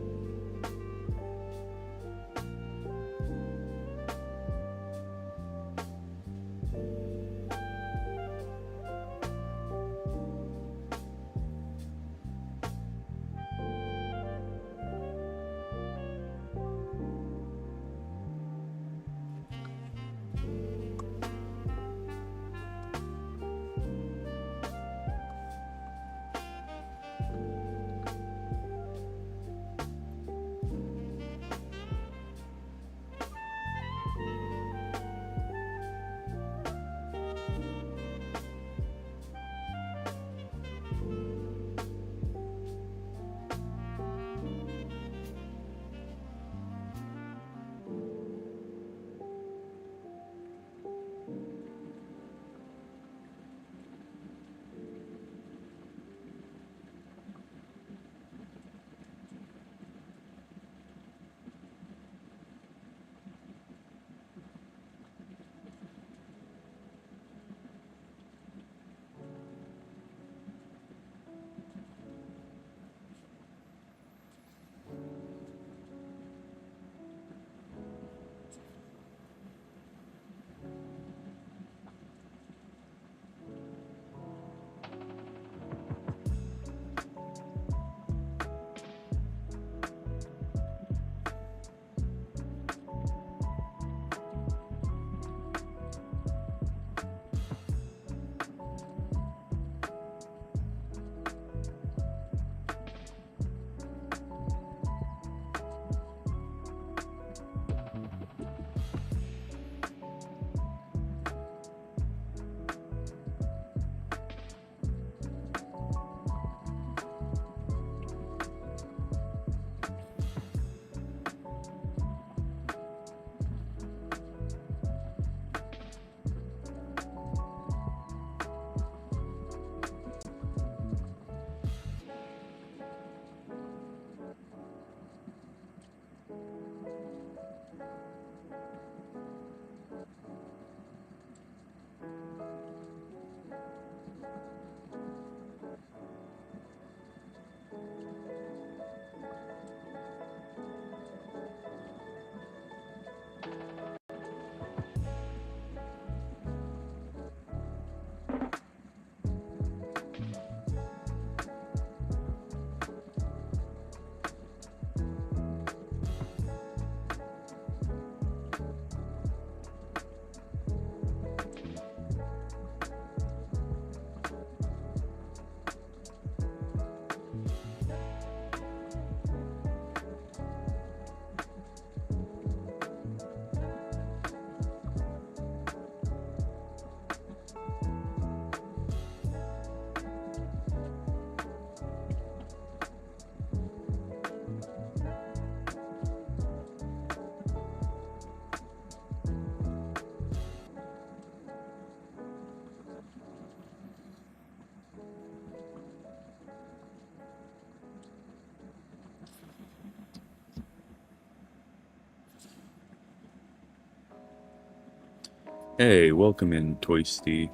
Hey, welcome in, Toysty.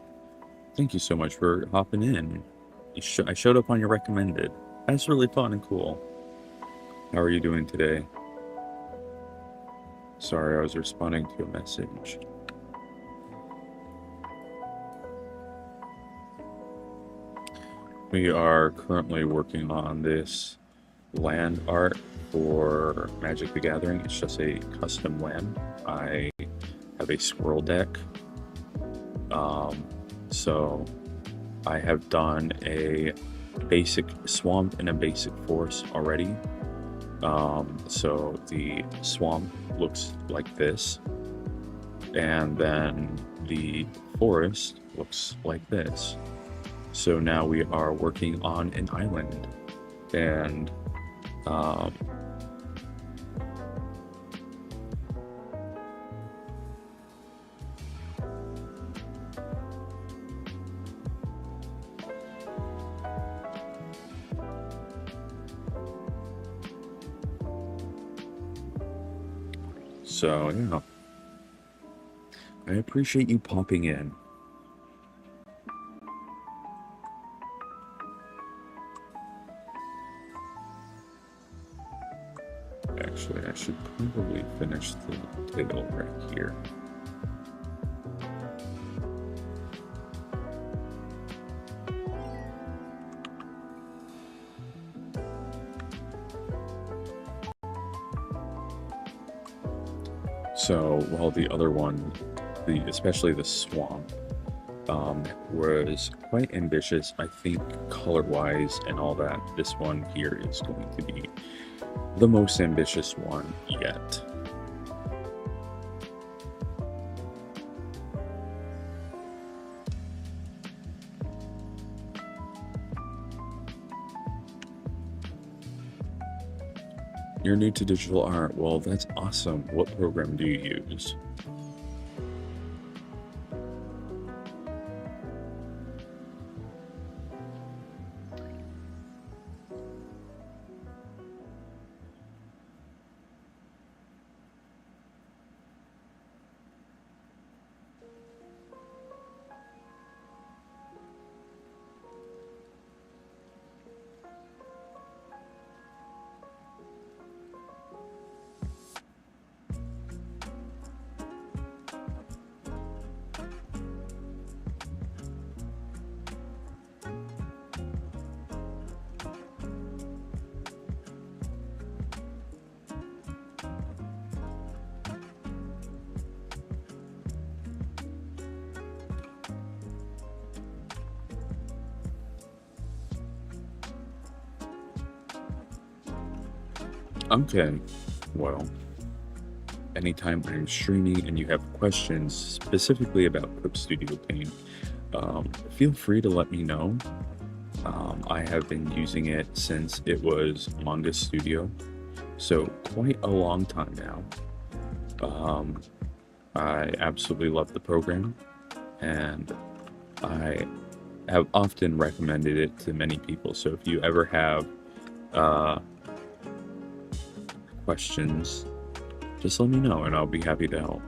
Thank you so much for hopping in. I showed up on your recommended. That's really fun and cool. How are you doing today? Sorry, I was responding to a message. We are currently working on this land art for Magic the Gathering. It's just a custom land. I have a squirrel deck. So I have done a basic swamp and a basic forest already. So the swamp looks like this, and then the forest looks like this. So now we are working on an island, and so yeah, I appreciate you popping in. Actually, I should probably finish the tail right here. So while the other one, especially the swamp, was quite ambitious, I think color-wise and all that, this one here is going to be the most ambitious one yet. You're new to digital art. Well, that's awesome. What program do you use? Okay, well, anytime I'm streaming and you have questions specifically about Clip Studio Paint, feel free to let me know. I have been using it since it was Manga Studio, so quite a long time now. I absolutely love the program, and I have often recommended it to many people. So if you ever have uh, questions, just let me know and I'll be happy to help.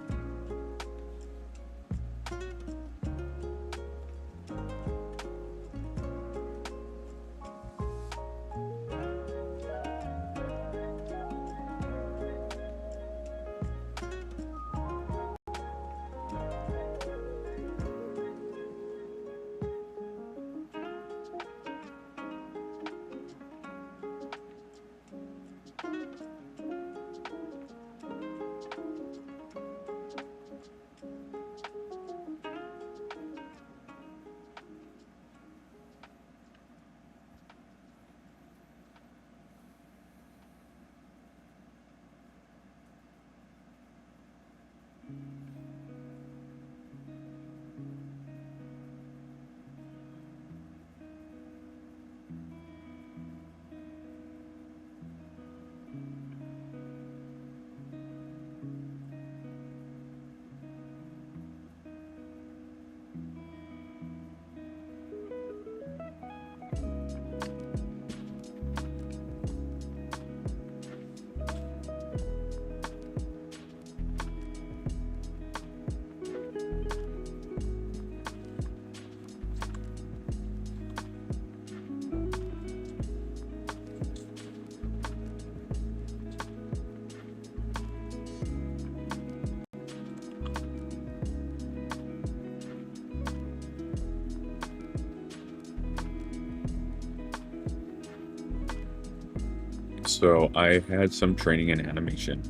So I had some training in animation.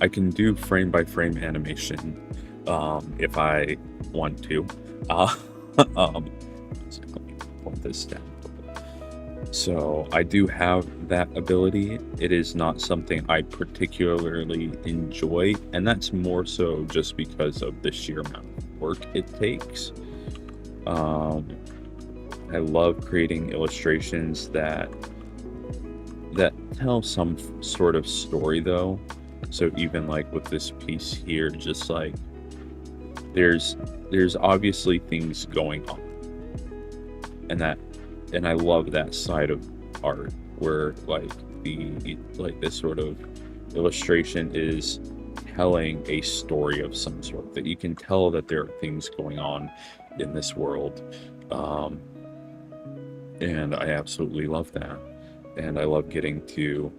I can do frame by frame animation if I want to. Uh, um, so let me point this down. So I do have that ability. It is not something I particularly enjoy, and that's more so just because of the sheer amount of work it takes. Um, I love creating illustrations that tell some sort of story though. So even like with this piece here, just like there's obviously things going on, and I love that side of art where like this sort of illustration is telling a story of some sort, that you can tell that there are things going on in this world. Um, and I absolutely love that. And I love getting to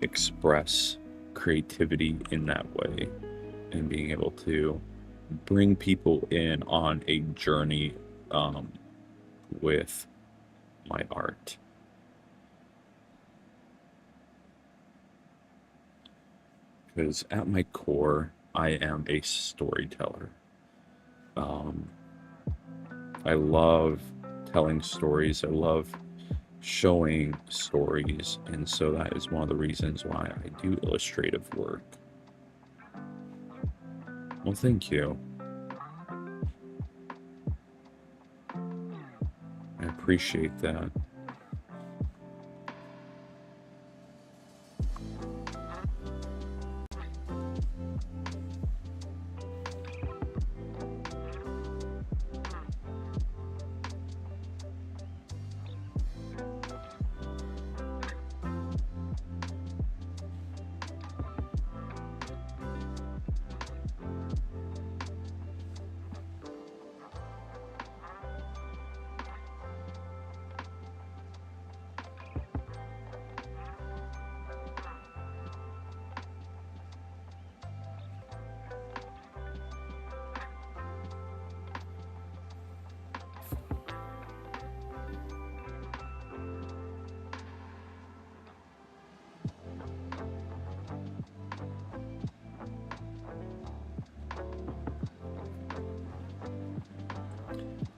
express creativity in that way and being able to bring people in on a journey with my art. Because at my core, I am a storyteller. Um, I love telling stories. I love showing stories. And so that is one of the reasons why I do illustrative work. Well, thank you. I appreciate that.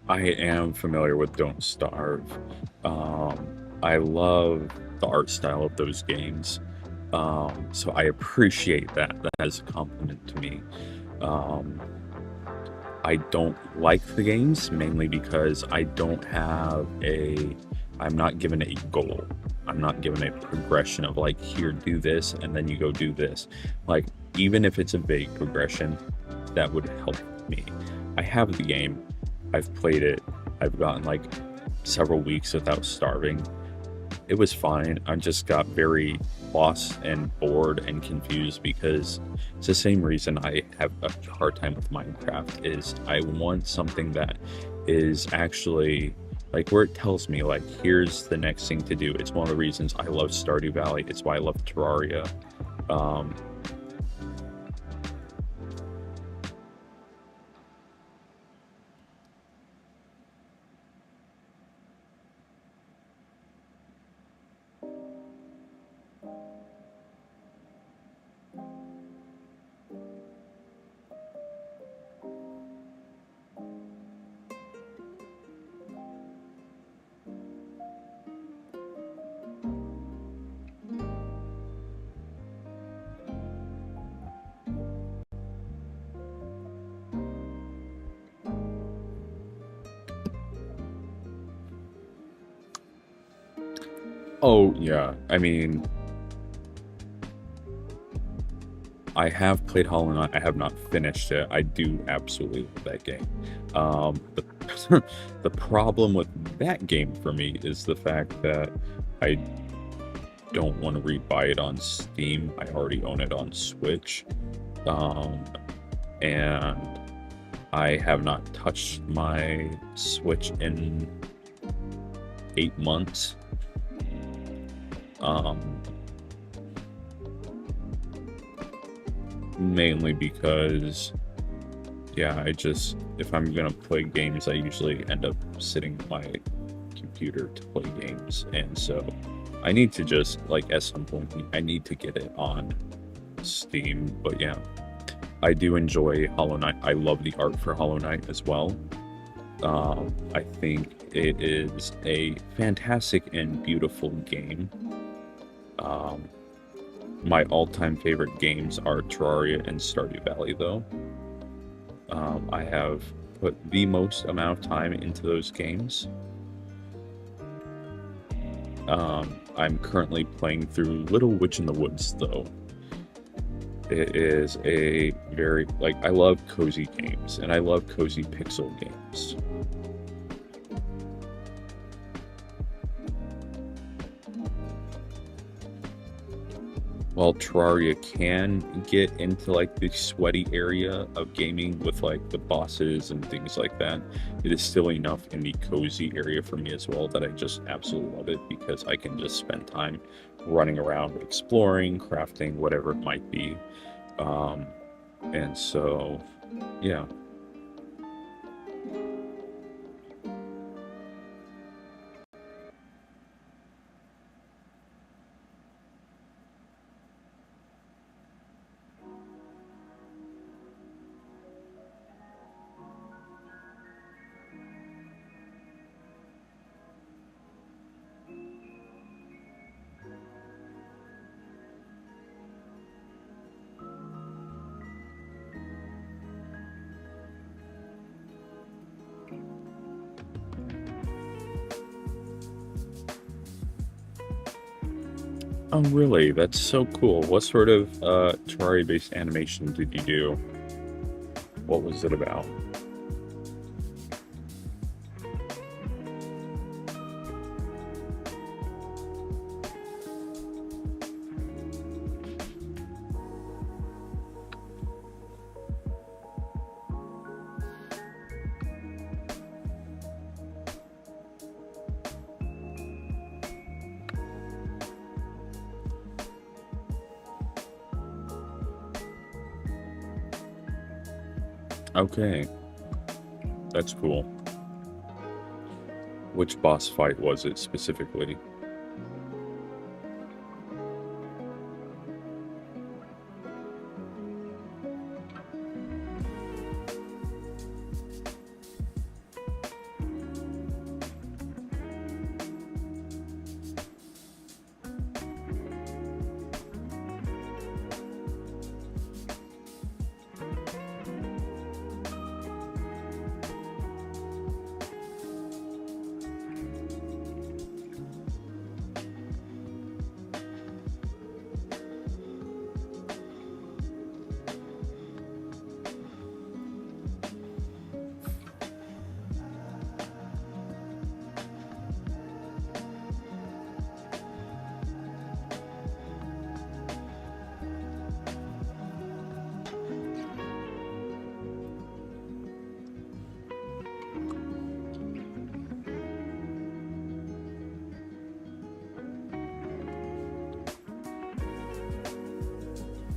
I am familiar with Don't Starve. I love the art style of those games. So I appreciate that. That is a compliment to me. Um, I don't like the games mainly because I'm not given a goal. I'm not given a progression of like, here, do this, and then you go do this. Like, even if it's a vague progression, that would help me. I have the game. I've played it. I've gotten like several weeks without starving. It was fine. I just got very lost and bored and confused because it's the same reason I have a hard time with Minecraft is I want something that is actually like where it tells me like here's the next thing to do. It's one of the reasons I love Stardew Valley. It's why I love Terraria. Um, oh yeah, I mean, I have played Hollow Knight. I have not finished it. I do absolutely love that game. The, the problem with that game for me is the fact that I don't want to rebuy it on Steam. I already own it on Switch. Um, and I have not touched my Switch in 8 months. Um, Mainly because, yeah, if I'm gonna play games, I usually end up sitting at my computer to play games. And so I need to just, like, at some point, I need to get it on Steam. But yeah, I do enjoy Hollow Knight. I love the art for Hollow Knight as well. I think it is a fantastic and beautiful game. Um, my all-time favorite games are Terraria and Stardew Valley, though. I have put the most amount of time into those games. I'm currently playing through Little Witch in the Woods, though. It is a very, like, I love cozy games, and I love cozy pixel games. while Terraria can get into like the sweaty area of gaming with like the bosses and things like that, it is still enough in the cozy area for me as well that I just absolutely love it because I can just spend time running around exploring, crafting, whatever it might be. Um, and so, yeah. Oh, really? That's so cool. What sort of Terraria-based animation did you do? What was it about? Okay, that's cool. Which boss fight was it specifically?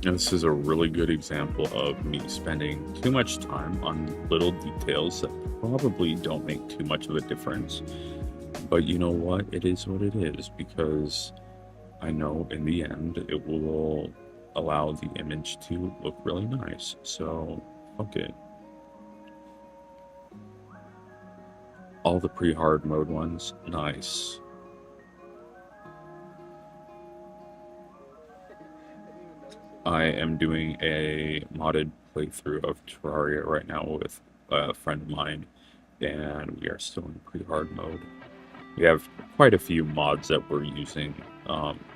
And this is a really good example of me spending too much time on little details that probably don't make too much of a difference. But you know what? It is what it is because I know in the end it will allow the image to look really nice. So, fuck it. All the pre-hard mode ones, nice. I am doing a modded playthrough of Terraria right now with a friend of mine, and we are still in pre-hard mode. We have quite a few mods that we're using.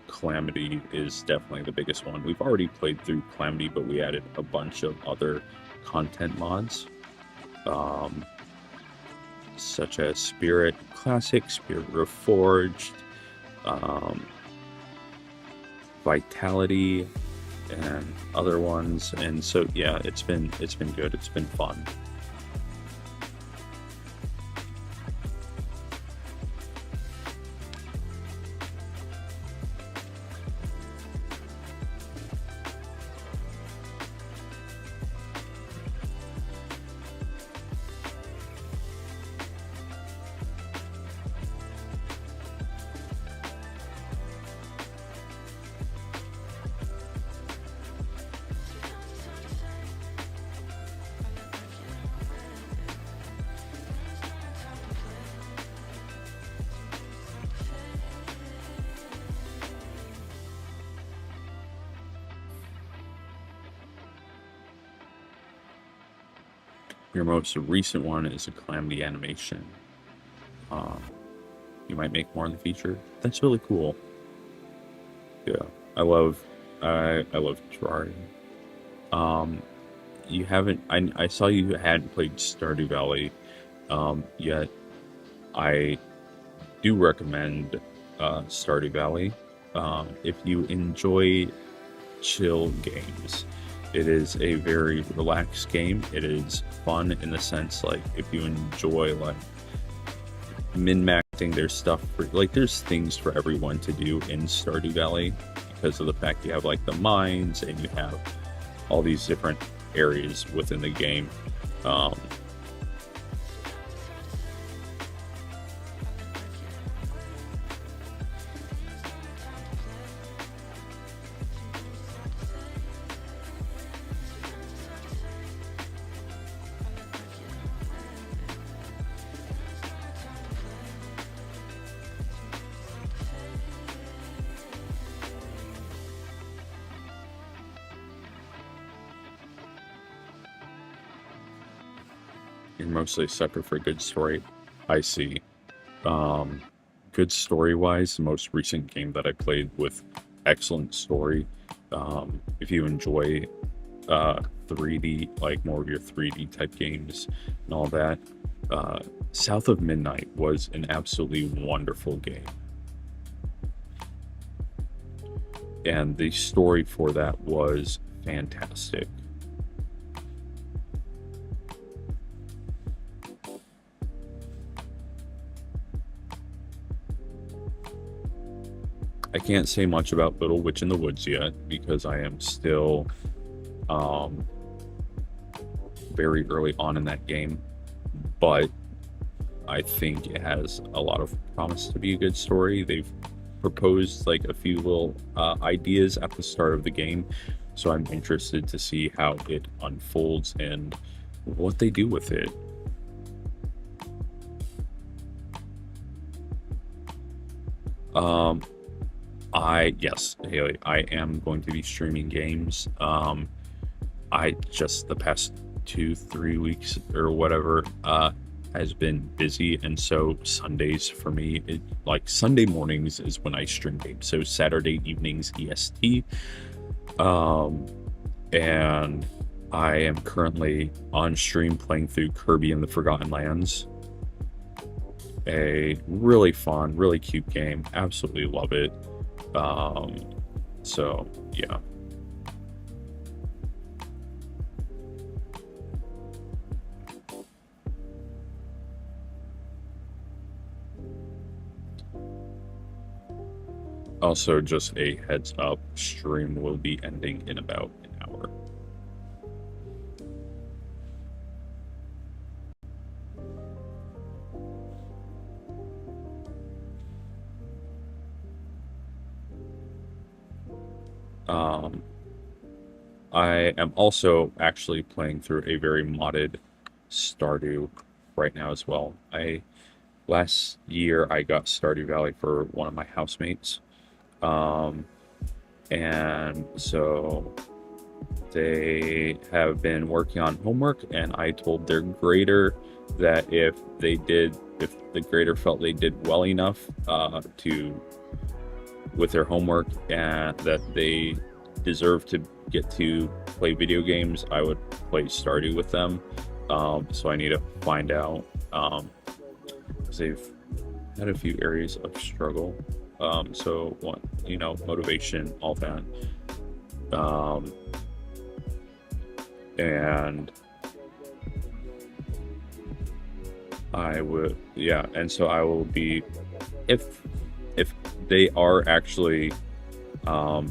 Calamity is definitely the biggest one. We've already played through Calamity, but we added a bunch of other content mods, um, such as Spirit Classic, Spirit Reforged, um, Vitality, and other ones. And so yeah, it's been good. It's been fun. Your most recent one is a Calamity animation. Uh, you might make more in the future. That's really cool. Yeah, I love I love Terraria. Um, you haven't I saw you hadn't played Stardew Valley yet. I do recommend Stardew Valley. If you enjoy chill games. It is a very relaxed game. It is fun in the sense, like, if you enjoy like min-maxing, there's stuff for, like, there's things for everyone to do in Stardew Valley because of the fact you have like the mines and you have all these different areas within the game. You're mostly sucker for a good story. I see. Good story wise, the most recent game that I played with excellent story. If you enjoy 3D, like more of your 3D type games and all that, South of Midnight was an absolutely wonderful game. And the story for that was fantastic. I can't say much about Little Witch in the Woods yet because I am still very early on in that game, but I think it has a lot of promise to be a good story. They've proposed like a few little ideas at the start of the game, so I'm interested to see how it unfolds and what they do with it. Um, yes, Haley, I am going to be streaming games. I just the past 2-3 weeks or whatever has been busy, and so Sundays for me, like Sunday mornings is when I stream games. So Saturday evenings EST. And I am currently on stream playing through Kirby and the Forgotten Lands. A really fun, really cute game. Absolutely love it. So yeah. Also, just a heads up, stream will be ending in about an hour. I am also actually playing through a very modded Stardew right now as well. Last year I got Stardew Valley for one of my housemates. Um, and so they have been working on homework, and I told their grader that if the grader felt they did well enough with their homework and that they deserve to get to play video games, I would play Stardew with them. So I need to find out, because they've had a few areas of struggle. So one, motivation, all that. And I would, yeah, and so I will be, if they are actually, I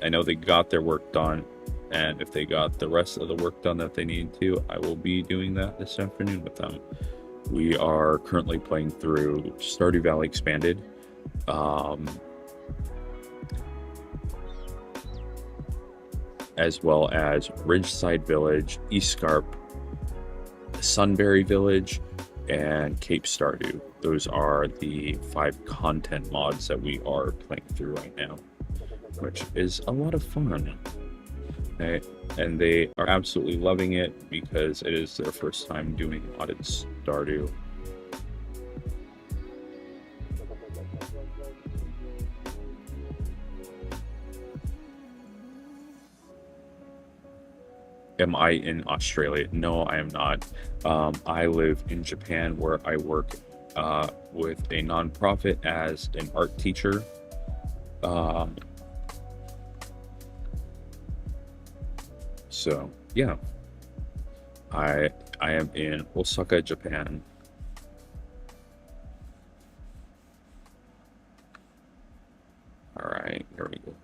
know they got their work done, and if they got the rest of the work done that they need to, I will be doing that this afternoon with them. We are currently playing through Stardew Valley Expanded. As well as Ridgeside Village, Eastscarp, Sunbury Village, and Cape Stardew. Those are the 5 content mods that we are playing through right now, which is a lot of fun. Okay? And they are absolutely loving it because it is their first time doing modded Stardew. Am I in Australia? No, I am not. I live in Japan, where I work with a nonprofit as an art teacher. So yeah, I I am in Osaka, Japan. All right, here we go.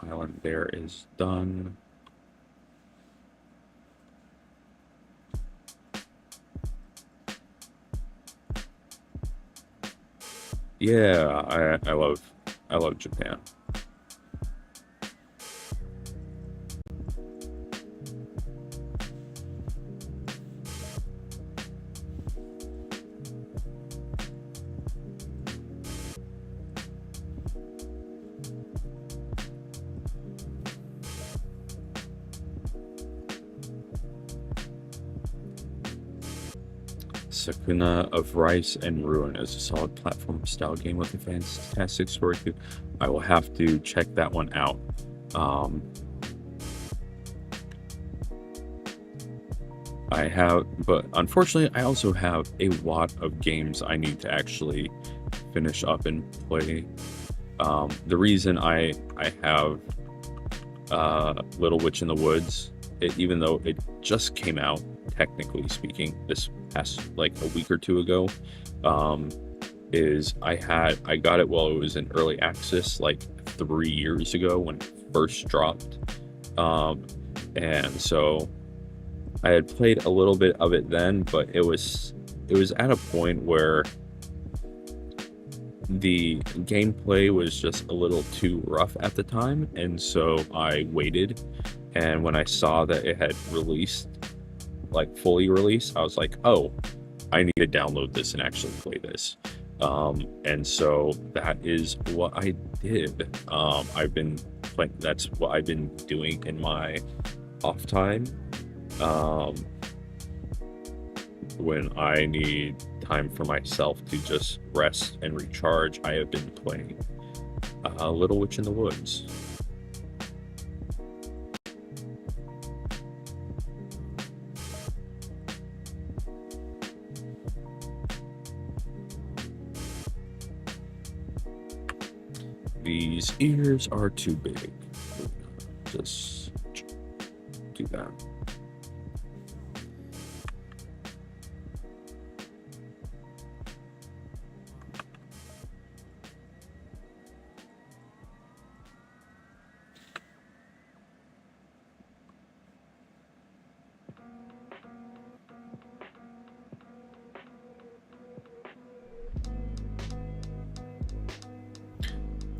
Island there is done. Yeah, I love Japan. Sakuna of Rice and Ruin is a solid platform style game with a fantastic story too. I will have to check that one out. Um, I have, but unfortunately, I also have a lot of games I need to actually finish up and play. The reason I have Little Witch in the Woods, even though it just came out, technically speaking, this past like a week or two ago, um, is I got it while it was in early access like 3 years ago when it first dropped, um, and so I had played a little bit of it then, but it was at a point where the gameplay was just a little too rough at the time, and so I waited. And when I saw that it had released, like fully released, I was like, oh, I need to download this and actually play this. And so that is what I did. I've been playing, that's what I've been doing in my off time. Um, when I need time for myself to just rest and recharge, I have been playing Little Witch in the Woods. These ears are too big. Just do that.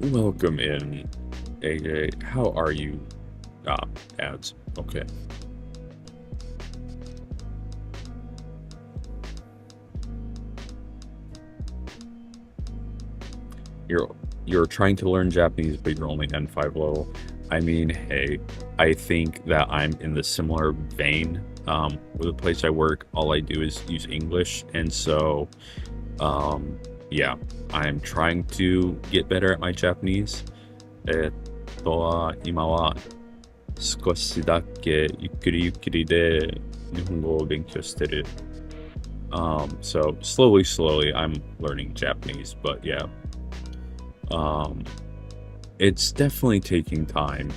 Welcome in, AJ. How are you? Ah, ads. Okay. You're trying to learn Japanese, but you're only N5 level. I mean, hey, I think that I'm in the similar vein. With the place I work, all I do is use English, and so, yeah, I'm trying to get better at my Japanese. 今は少しだけゆっくりゆっくりで日本語を勉強してる。So slowly, I'm learning Japanese, but yeah, um, it's definitely taking time.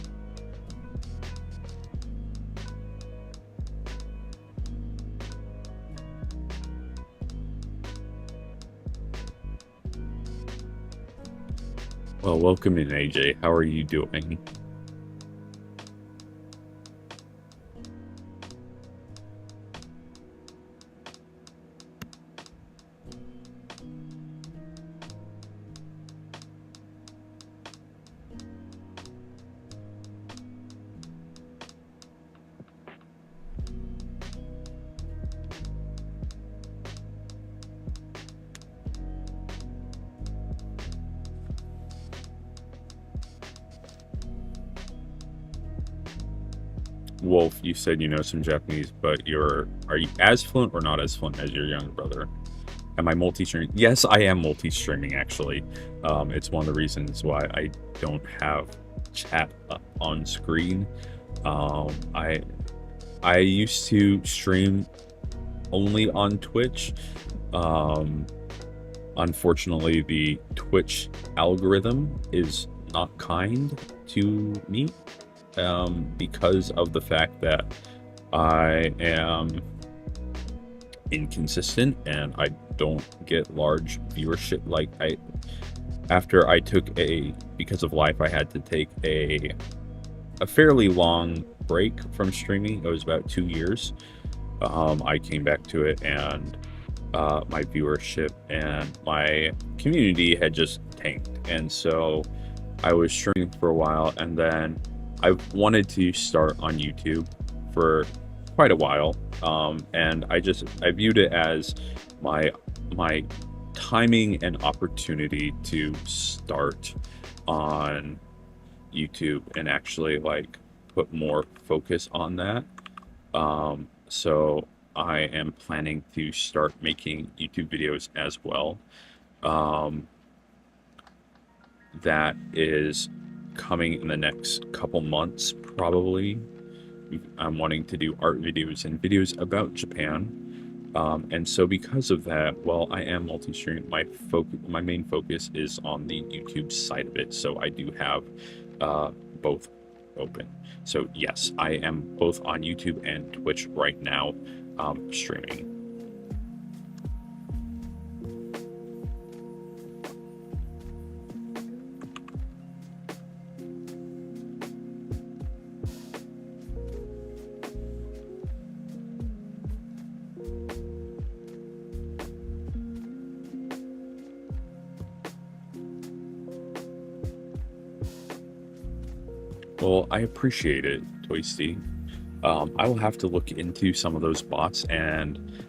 Well, welcome in, AJ. How are you doing? Wolf, you said you know some Japanese, but are you as fluent or not as fluent as your younger brother? Am I multi-streaming? Yes, I am multi-streaming actually. It's one of the reasons why I don't have chat up on screen. I used to stream only on Twitch. Um, Unfortunately, the Twitch algorithm is not kind to me. because of the fact that I am inconsistent and I don't get large viewership. Like after I took because of life, I had to take a fairly long break from streaming. It was about 2 years. I came back to it, and my viewership and my community had just tanked. And so I was streaming for a while, and then I wanted to start on YouTube for quite a while. And I viewed it as my timing and opportunity to start on YouTube and actually like put more focus on that. So I am planning to start making YouTube videos as well. Um, that is coming in the next couple months, probably. I'm wanting to do art videos and videos about Japan. And so because of that, well, I am multi-streaming. My main focus is on the YouTube side of it. So I do have both open. So yes, I am both on YouTube and Twitch right now, streaming. Well, I appreciate it, Toasty. I will have to look into some of those bots and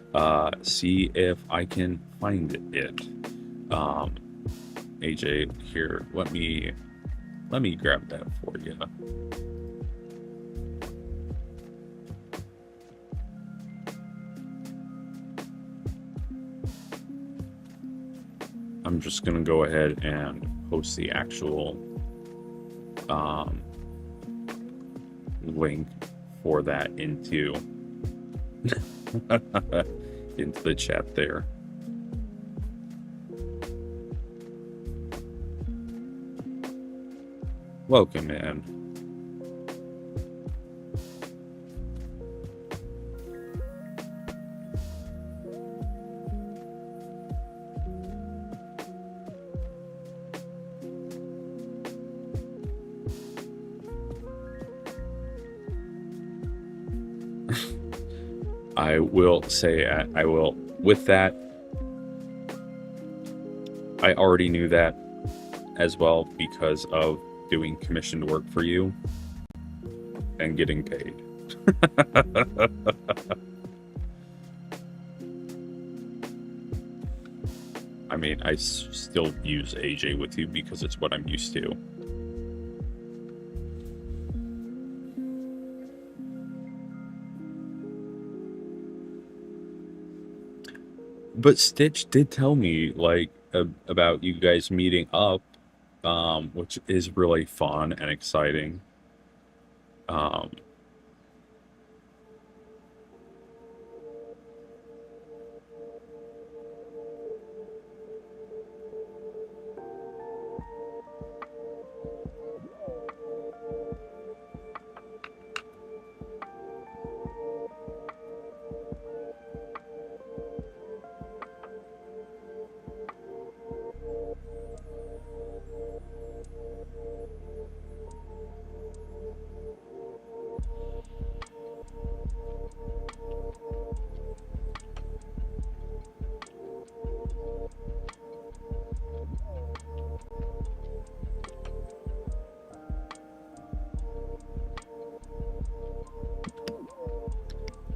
see if I can find it. AJ, here, let me grab that for you. I'm just gonna go ahead and post the actual link for that into into the chat there. Welcome, man. I will say, with that, I already knew that as well because of doing commissioned work for you and getting paid. I mean, I still use AJ with you because it's what I'm used to. But Stitch did tell me like about you guys meeting up, which is really fun and exciting.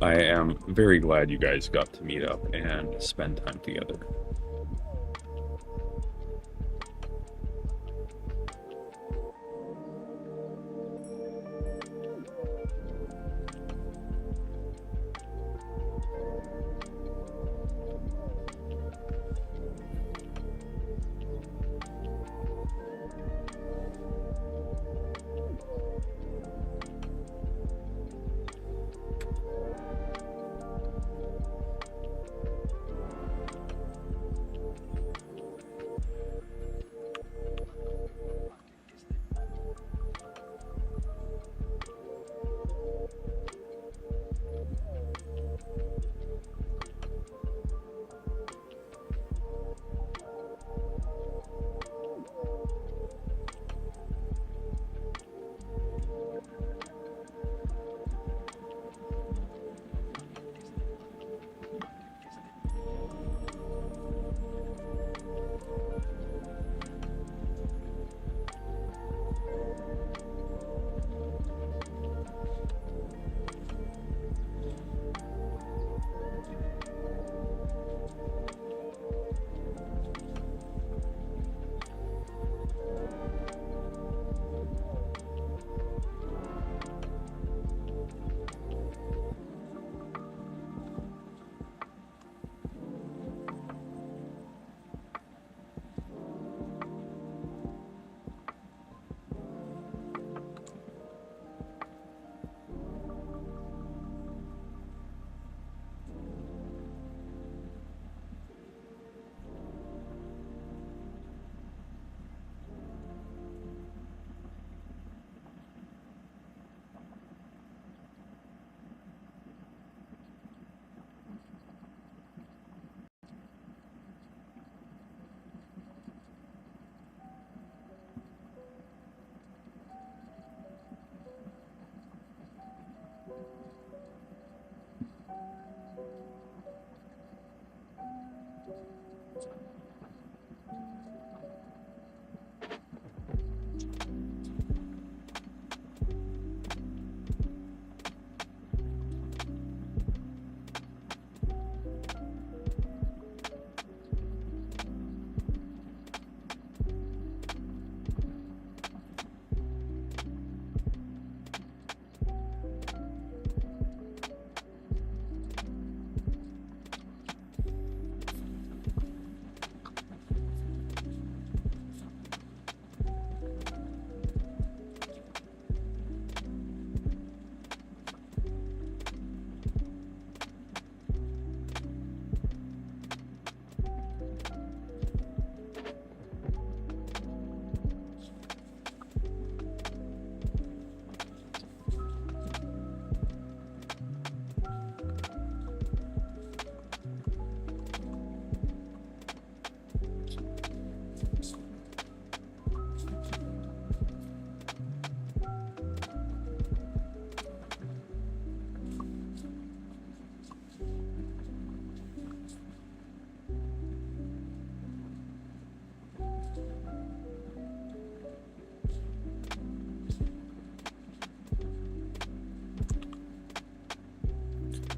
I am very glad you guys got to meet up and spend time together.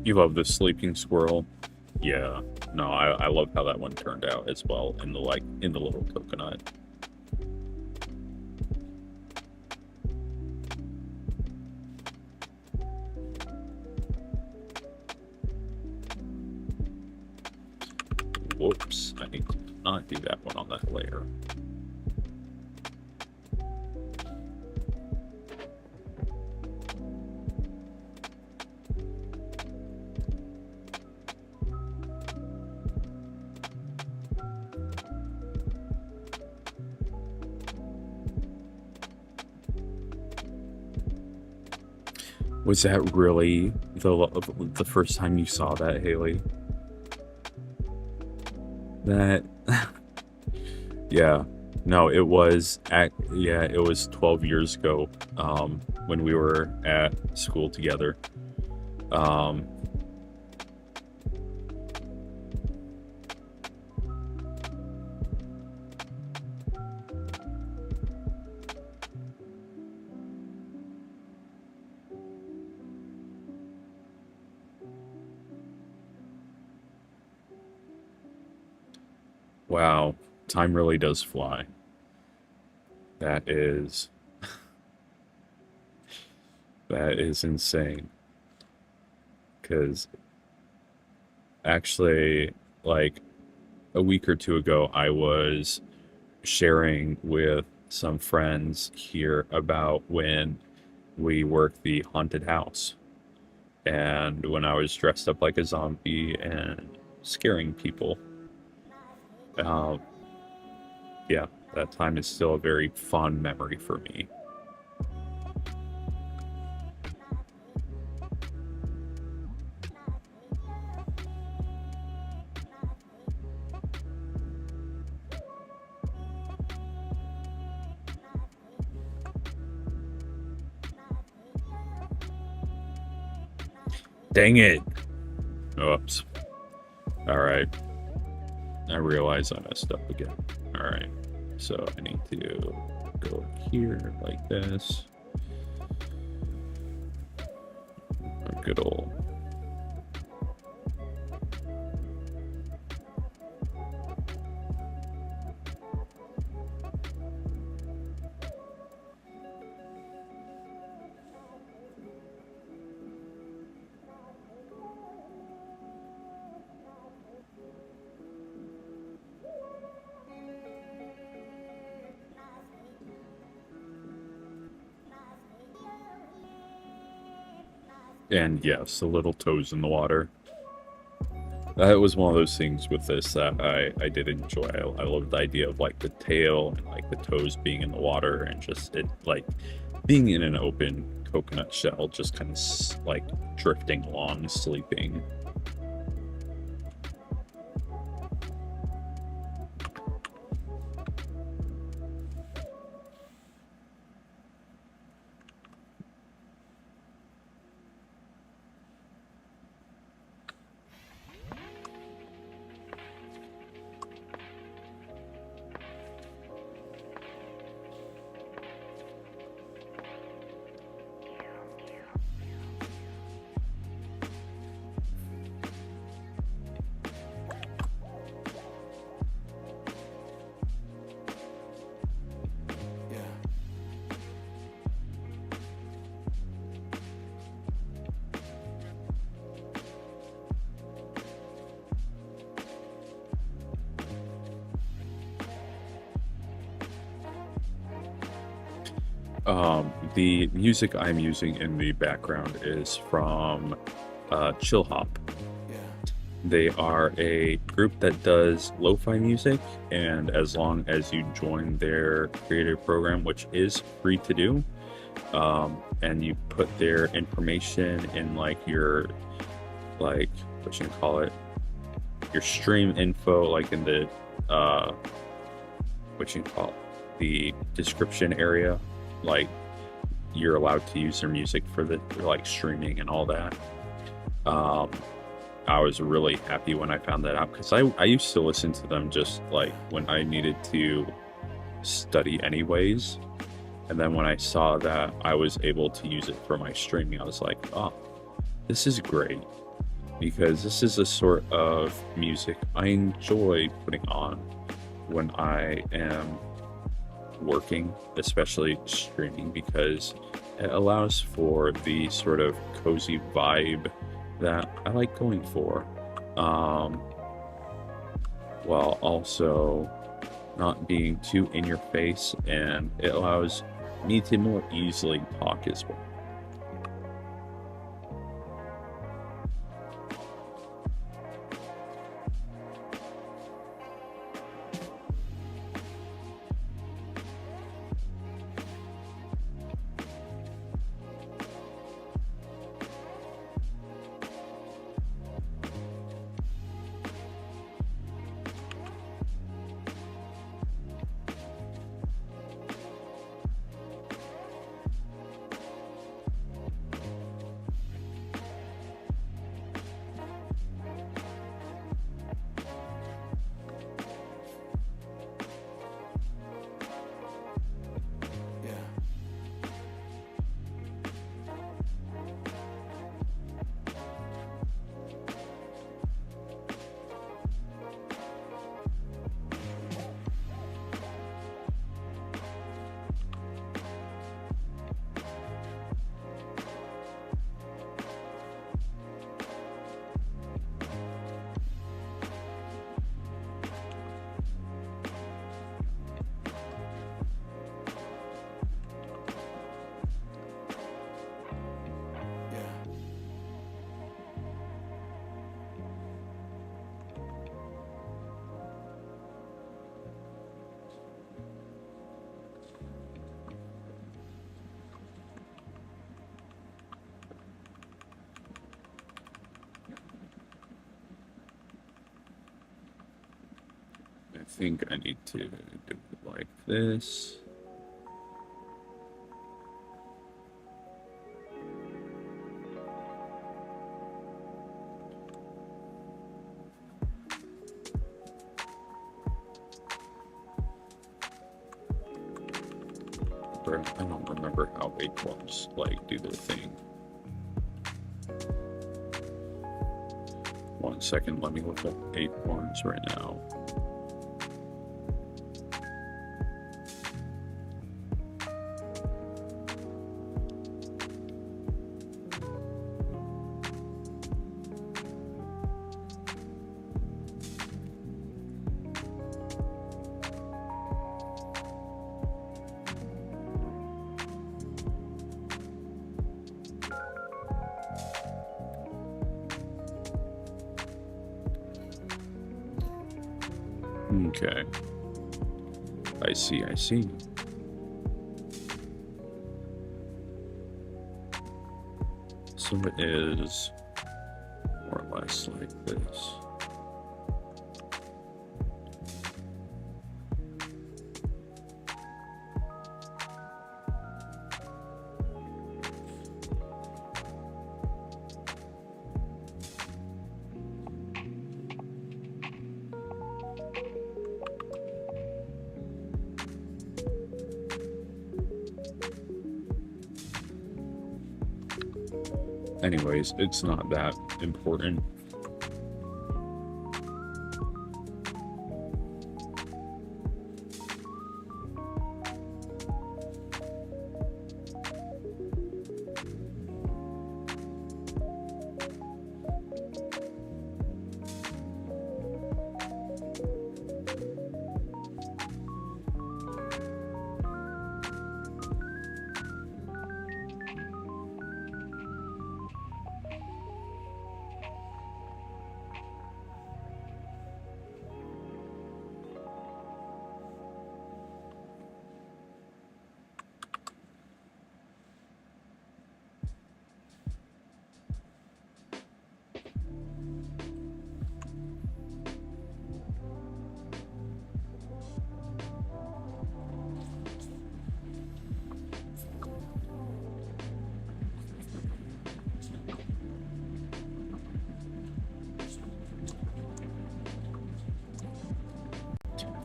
You love the sleeping squirrel? Yeah. No, I love how that one turned out as well in the little coconut. Whoops, I need to not do that one on that layer. Was that really the first time you saw that, Haley? That yeah. No, it was 12 years ago when we were at school together. Um wow, time really does fly. That is that is insane. Cause actually, like a week or two ago, I was sharing with some friends here about when we worked the haunted house and when I was dressed up like a zombie and scaring people. Uh, yeah, that time is still a very fond memory for me. Dang it! Oops. All right. I realize I messed up again. All right. So I need to go here like this. A good old. And yes, the little toes in the water. That was one of those things with this that I did enjoy. I love the idea of like the tail and like the toes being in the water and just it like being in an open coconut shell, just kind of like drifting along, sleeping. The music I'm using in the background is from Chill Hop. They are a group that does lo-fi music, and as long as you join their creative program, which is free to do, and you put their information in like your like what you call it, your stream info, like in the what you call it, the description area, like you're allowed to use their music for the like streaming and all that. Um, I was really happy when I found that out because I used to listen to them just like when I needed to study anyways. And then when I saw that I was able to use it for my streaming, I was like, oh, this is great. because this is a sort of music I enjoy putting on when I am working, especially streaming, because it allows for the sort of cozy vibe that I like going for, um, while also not being too in your face, and it allows me to more easily talk as well. Yeah. Yeah. I think I need to do it like this. I don't remember how acorns like do their thing. 1 second, let me look up acorns right now. Okay, I see, I see. So it is more or less like this. Anyways, it's not that important.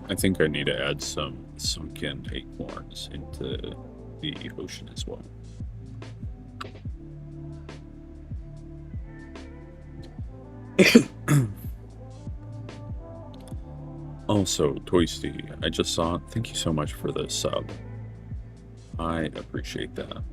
I think I need to add some sunken acorns into the ocean as well. Also, Toysty, I just saw. Thank you so much for the sub. I appreciate that.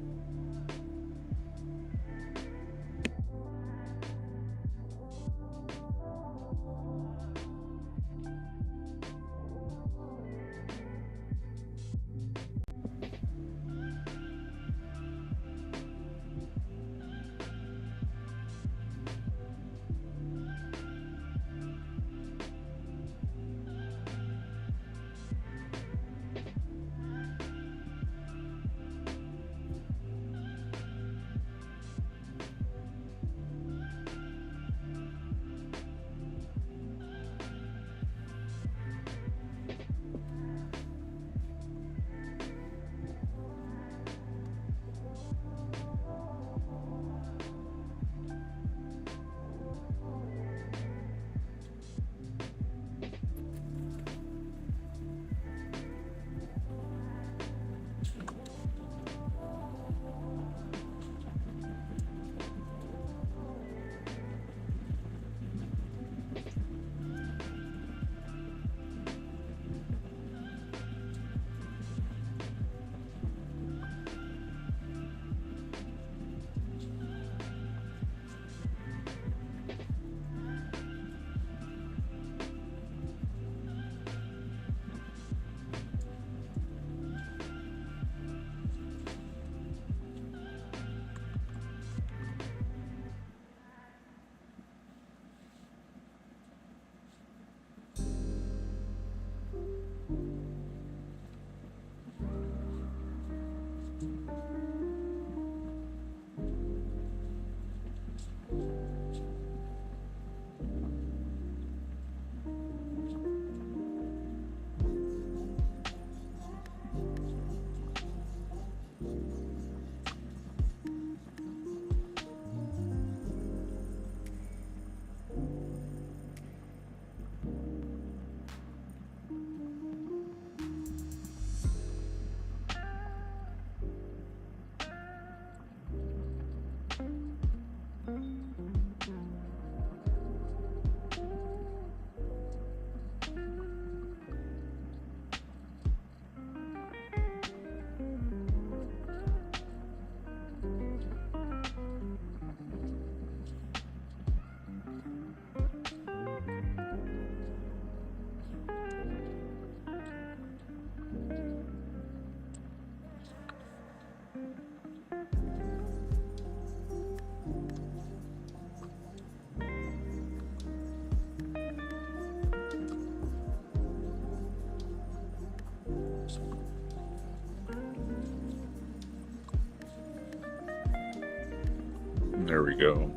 There we go.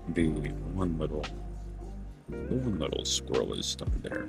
The one little, the one little squirrel is stuck there.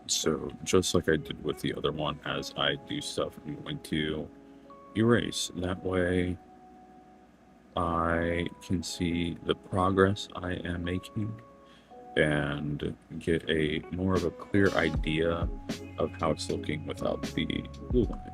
So just like I did with the other one, as I do stuff, I'm going to erase. That way, I can see the progress I am making and get a more of a clear idea of how it's looking without the blue line.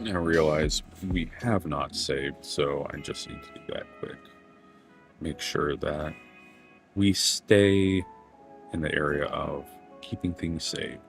I realize we have not saved, so I just need to do that quick. Make sure that we stay in the area of keeping things saved.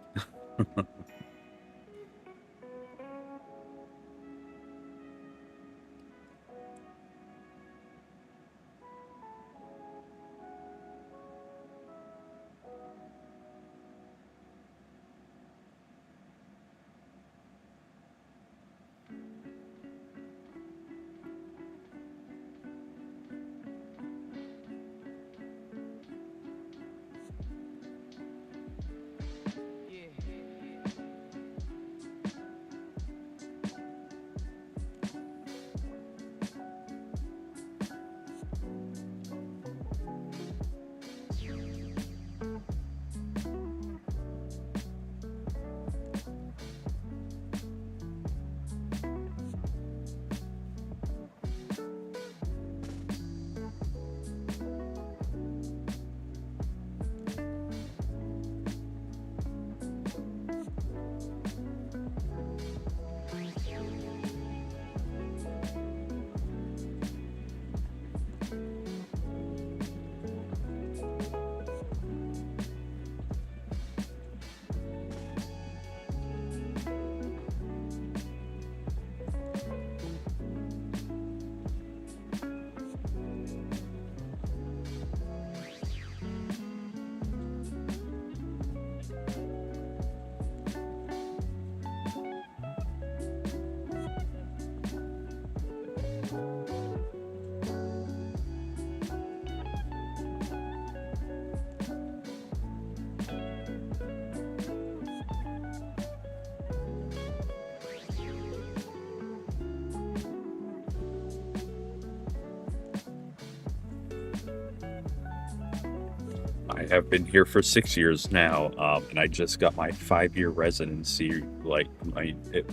I have been here for 6 years now, and I just got my 5-year residency. Like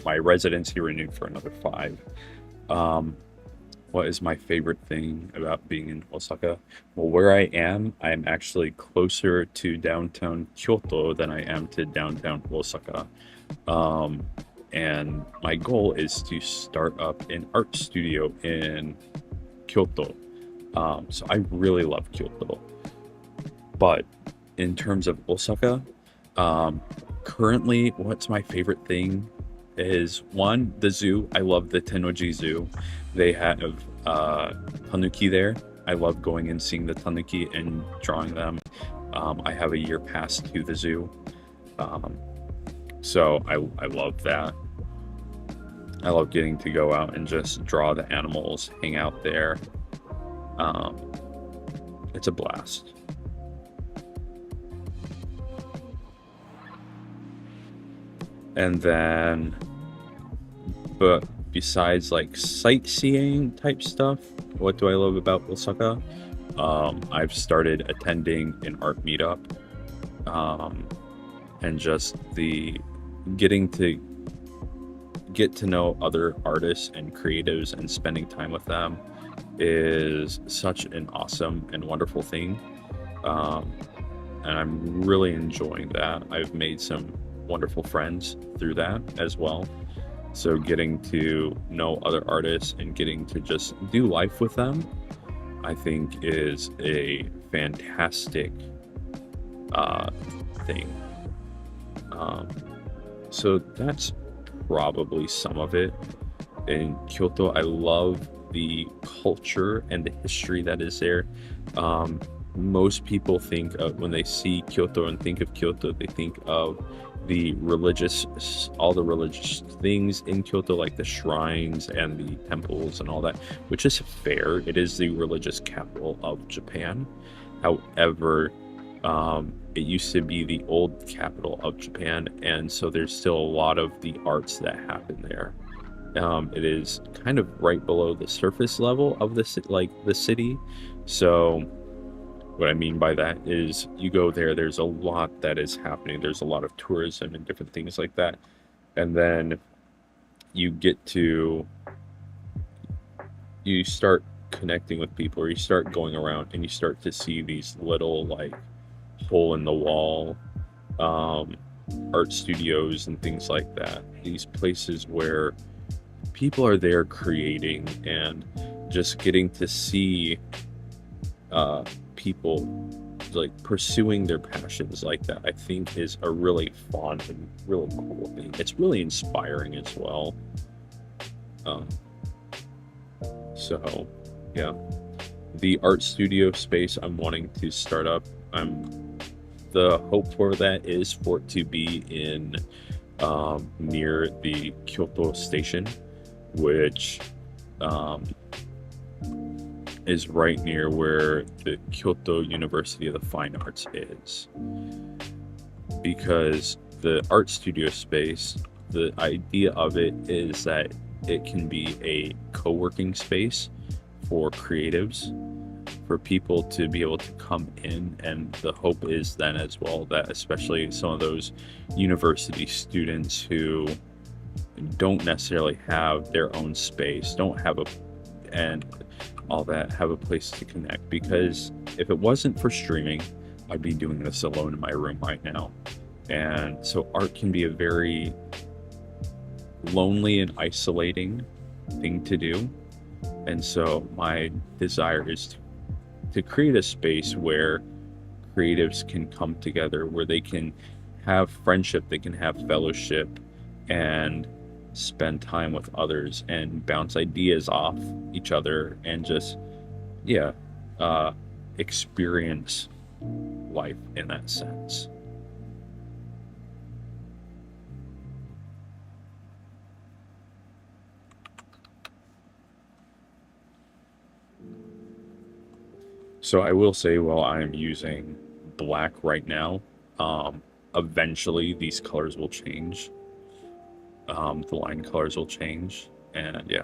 my residency renewed for another 5. Um, what is my favorite thing about being in Osaka? Well, where I am, I'm actually closer to downtown Kyoto than I am to downtown Osaka. Um, and my goal is to start up an art studio in Kyoto. So I really love Kyoto. But in terms of Osaka, um, currently, what's my favorite thing is one, the zoo. I love the Tennoji Zoo. They have tanuki there. I love going and seeing the tanuki and drawing them. I have a year pass to the zoo. Um, so I love that. I love getting to go out and just draw the animals, hang out there. Um, it's a blast. And then, but besides like sightseeing type stuff, what do I love about Osaka? I've started attending an art meetup, um, and just the getting to get to know other artists and creatives and spending time with them is such an awesome and wonderful thing. Um, and I'm really enjoying that. I've made some wonderful friends through that as well. So getting to know other artists and getting to just do life with them, I think is a fantastic uh, thing. Um, so that's probably some of it. In Kyoto, I love the culture and the history that is there. Um, Most people think of when they see Kyoto and think of Kyoto, they think of all the religious things in Kyoto, like the shrines and the temples and all that, which is fair. It is the religious capital of Japan. However, it used to be the old capital of Japan, and so there's still a lot of the arts that happen there. It is kind of right below the surface level of the city. So what I mean by that is you go there, there's a lot that is happening. There's a lot of tourism and different things like that. And then you get to, you start connecting with people, or you start going around and you start to see these little like hole in the wall um, art studios and things like that. These places where people are there creating and just getting to see people like pursuing their passions like that, I think is a really fun and really cool thing. It's really inspiring as well. Um, so yeah, the art studio space I'm wanting to start up, the hope for that is for it to be in near the Kyoto station, which is right near where the Kyoto University of the Fine Arts is. Because the art studio space, the idea of it is that it can be a co-working space for creatives, for people to be able to come in, and the hope is then as well that especially some of those university students who don't necessarily have their own space, don't have and all that, have a place to connect. Because if it wasn't for streaming, I'd be doing this alone in my room right now. And so art can be a very lonely and isolating thing to do. And so my desire is to create a space where creatives can come together, where they can have friendship, they can have fellowship, and spend time with others and bounce ideas off each other and just experience life in that sense. So I will say, while I'm using black right now, eventually these colors will change. The line colors will change, and yeah.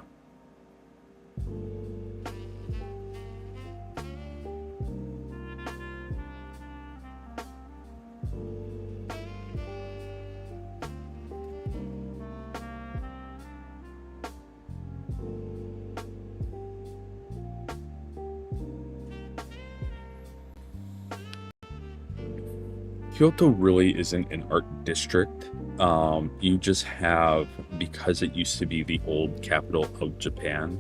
Kyoto really isn't an art district. You just have, because it used to be the old capital of Japan,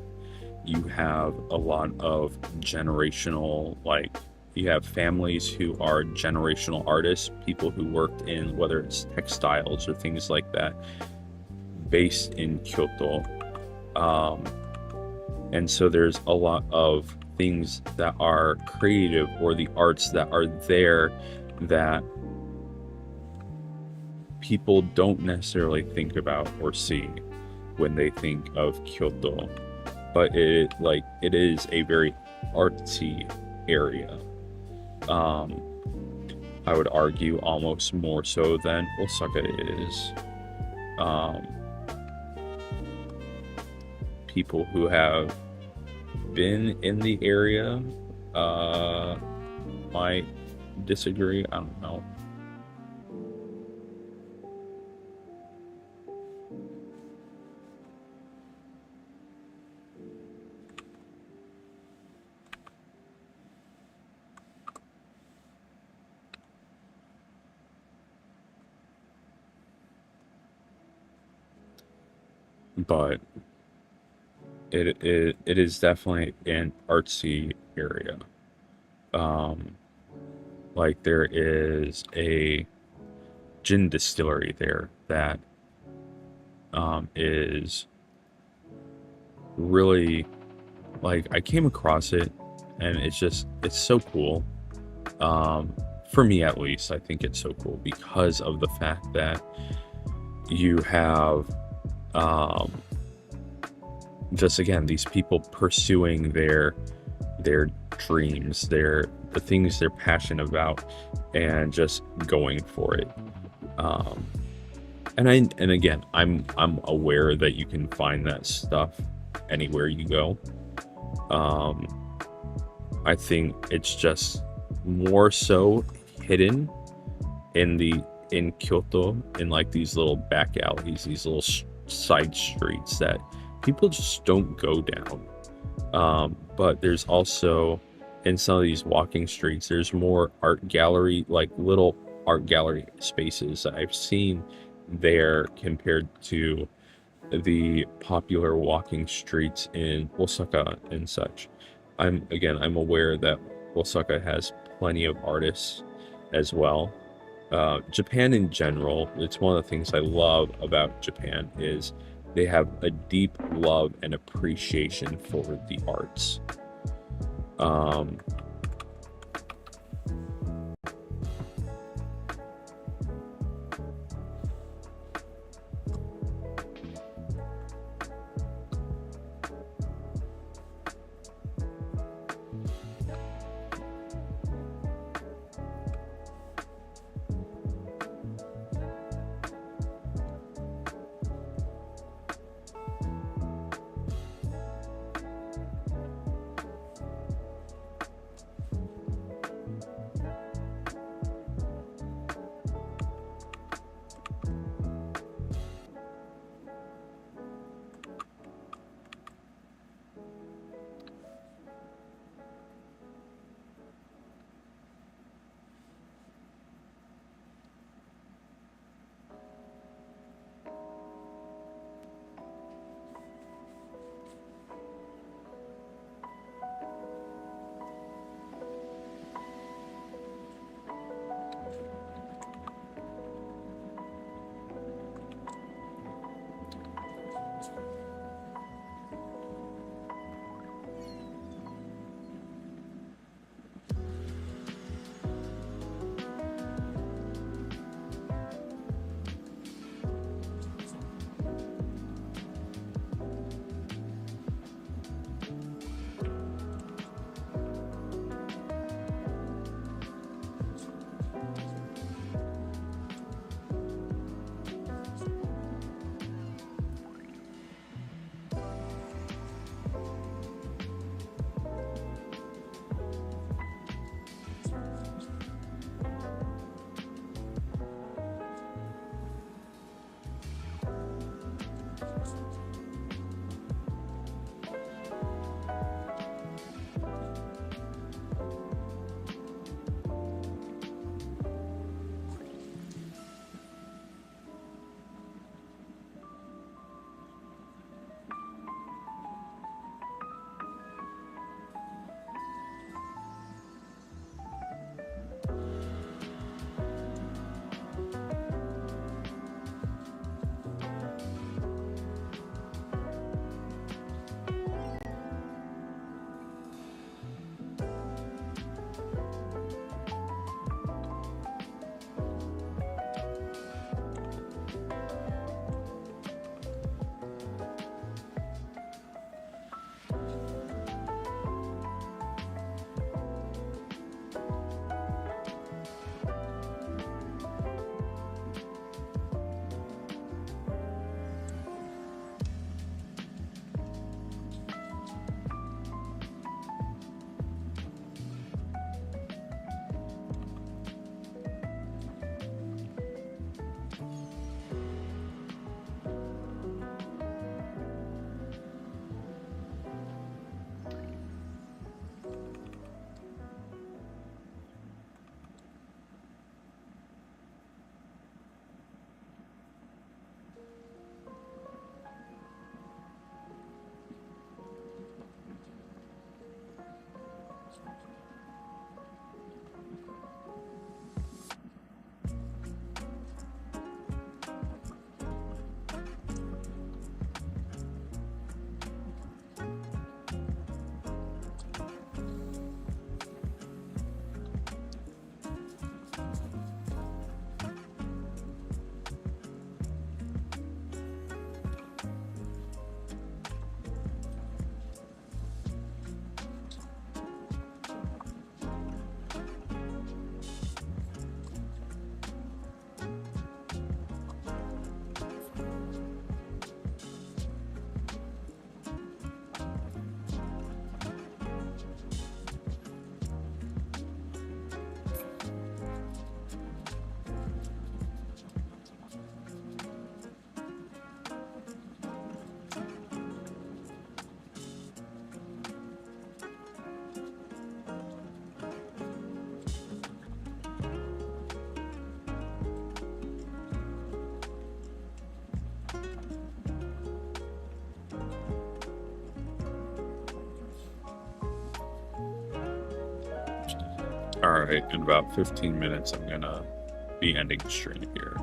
you have a lot of generational, like, you have families who are generational artists, people who worked in, whether it's textiles or things like that, based in Kyoto. Um, and so there's a lot of things that are creative, or the arts that are there, that people don't necessarily think about or see when they think of Kyoto. But it is a very artsy area. I would argue almost more so than Osaka is. people who have been in the area might disagree. I don't know. But it is definitely an artsy area. Um, like there is a gin distillery there that is really like I came across it, and it's so cool. For me at least, I think it's so cool because of the fact that you have um, just again these people pursuing their dreams, the things they're passionate about, and just going for it. Um, and again, I'm aware that you can find that stuff anywhere you go. Um, I think it's just more so hidden in the in Kyoto, in like these little back alleys, these little side streets that people just don't go down. But there's also in some of these walking streets, there's more art gallery, like little art gallery spaces that I've seen there compared to the popular walking streets in Osaka and such. I'm aware that Osaka has plenty of artists as well. Japan in general, it's one of the things I love about Japan is they have a deep love and appreciation for the arts. Um, All right, in about 15 minutes, I'm gonna be ending the stream here.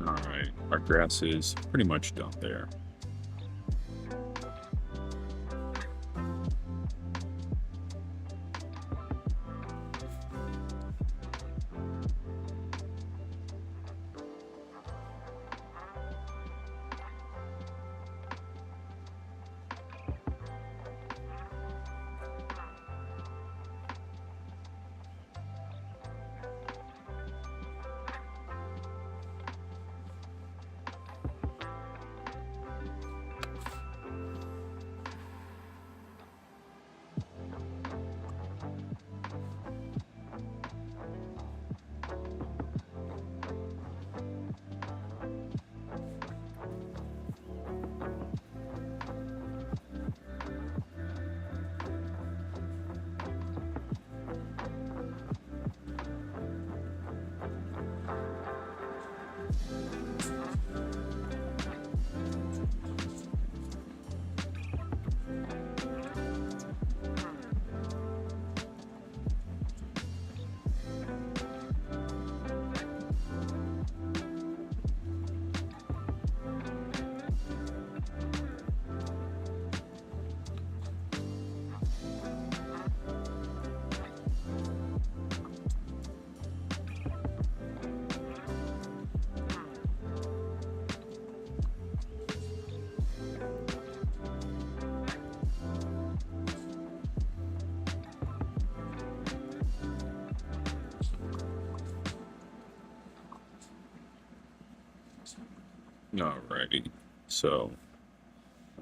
All right, our grass is pretty much done there. Alrighty. So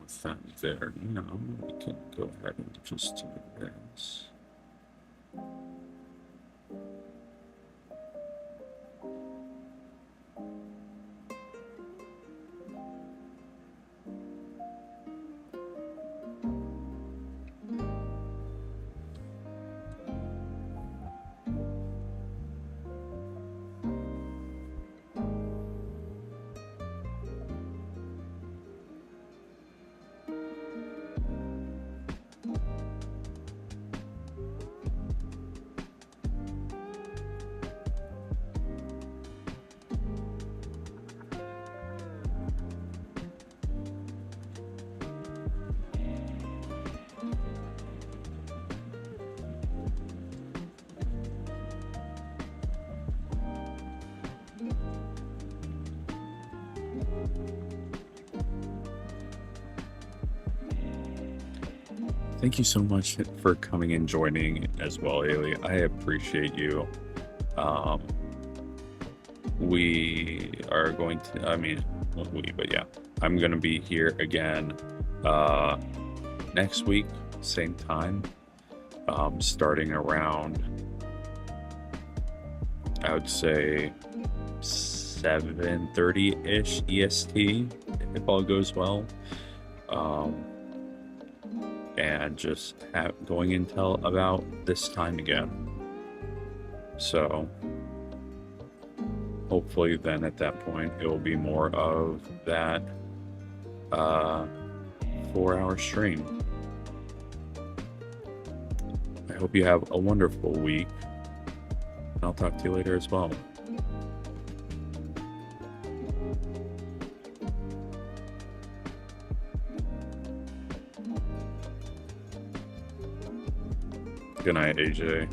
with that there, now we can go ahead and just do this. Thank you so much for coming and joining as well, Haley. I appreciate you. Um, we are going to, I mean, not we, but yeah, I'm going to be here again next week, same time, starting around, I would say 7:30-ish EST, if all goes well. And just going until about this time again. So hopefully then at that point it will be more of that 4-hour stream. I hope you have a wonderful week, and I'll talk to you later as well. Good night, AJ.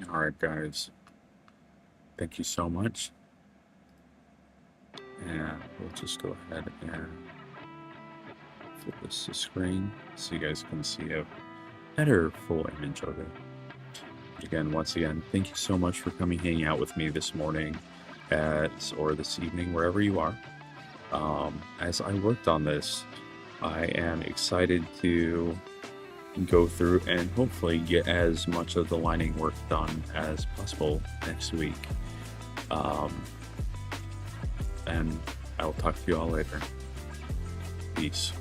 All right, guys. Thank you so much. And we'll just go ahead and flip this to screen so you guys can see a better full image of it. Again, once again, thank you so much for coming hanging out with me this morning or this evening, wherever you are. As I worked on this, I am excited to go through and hopefully get as much of the lining work done as possible next week. And I will talk to you all later. Peace.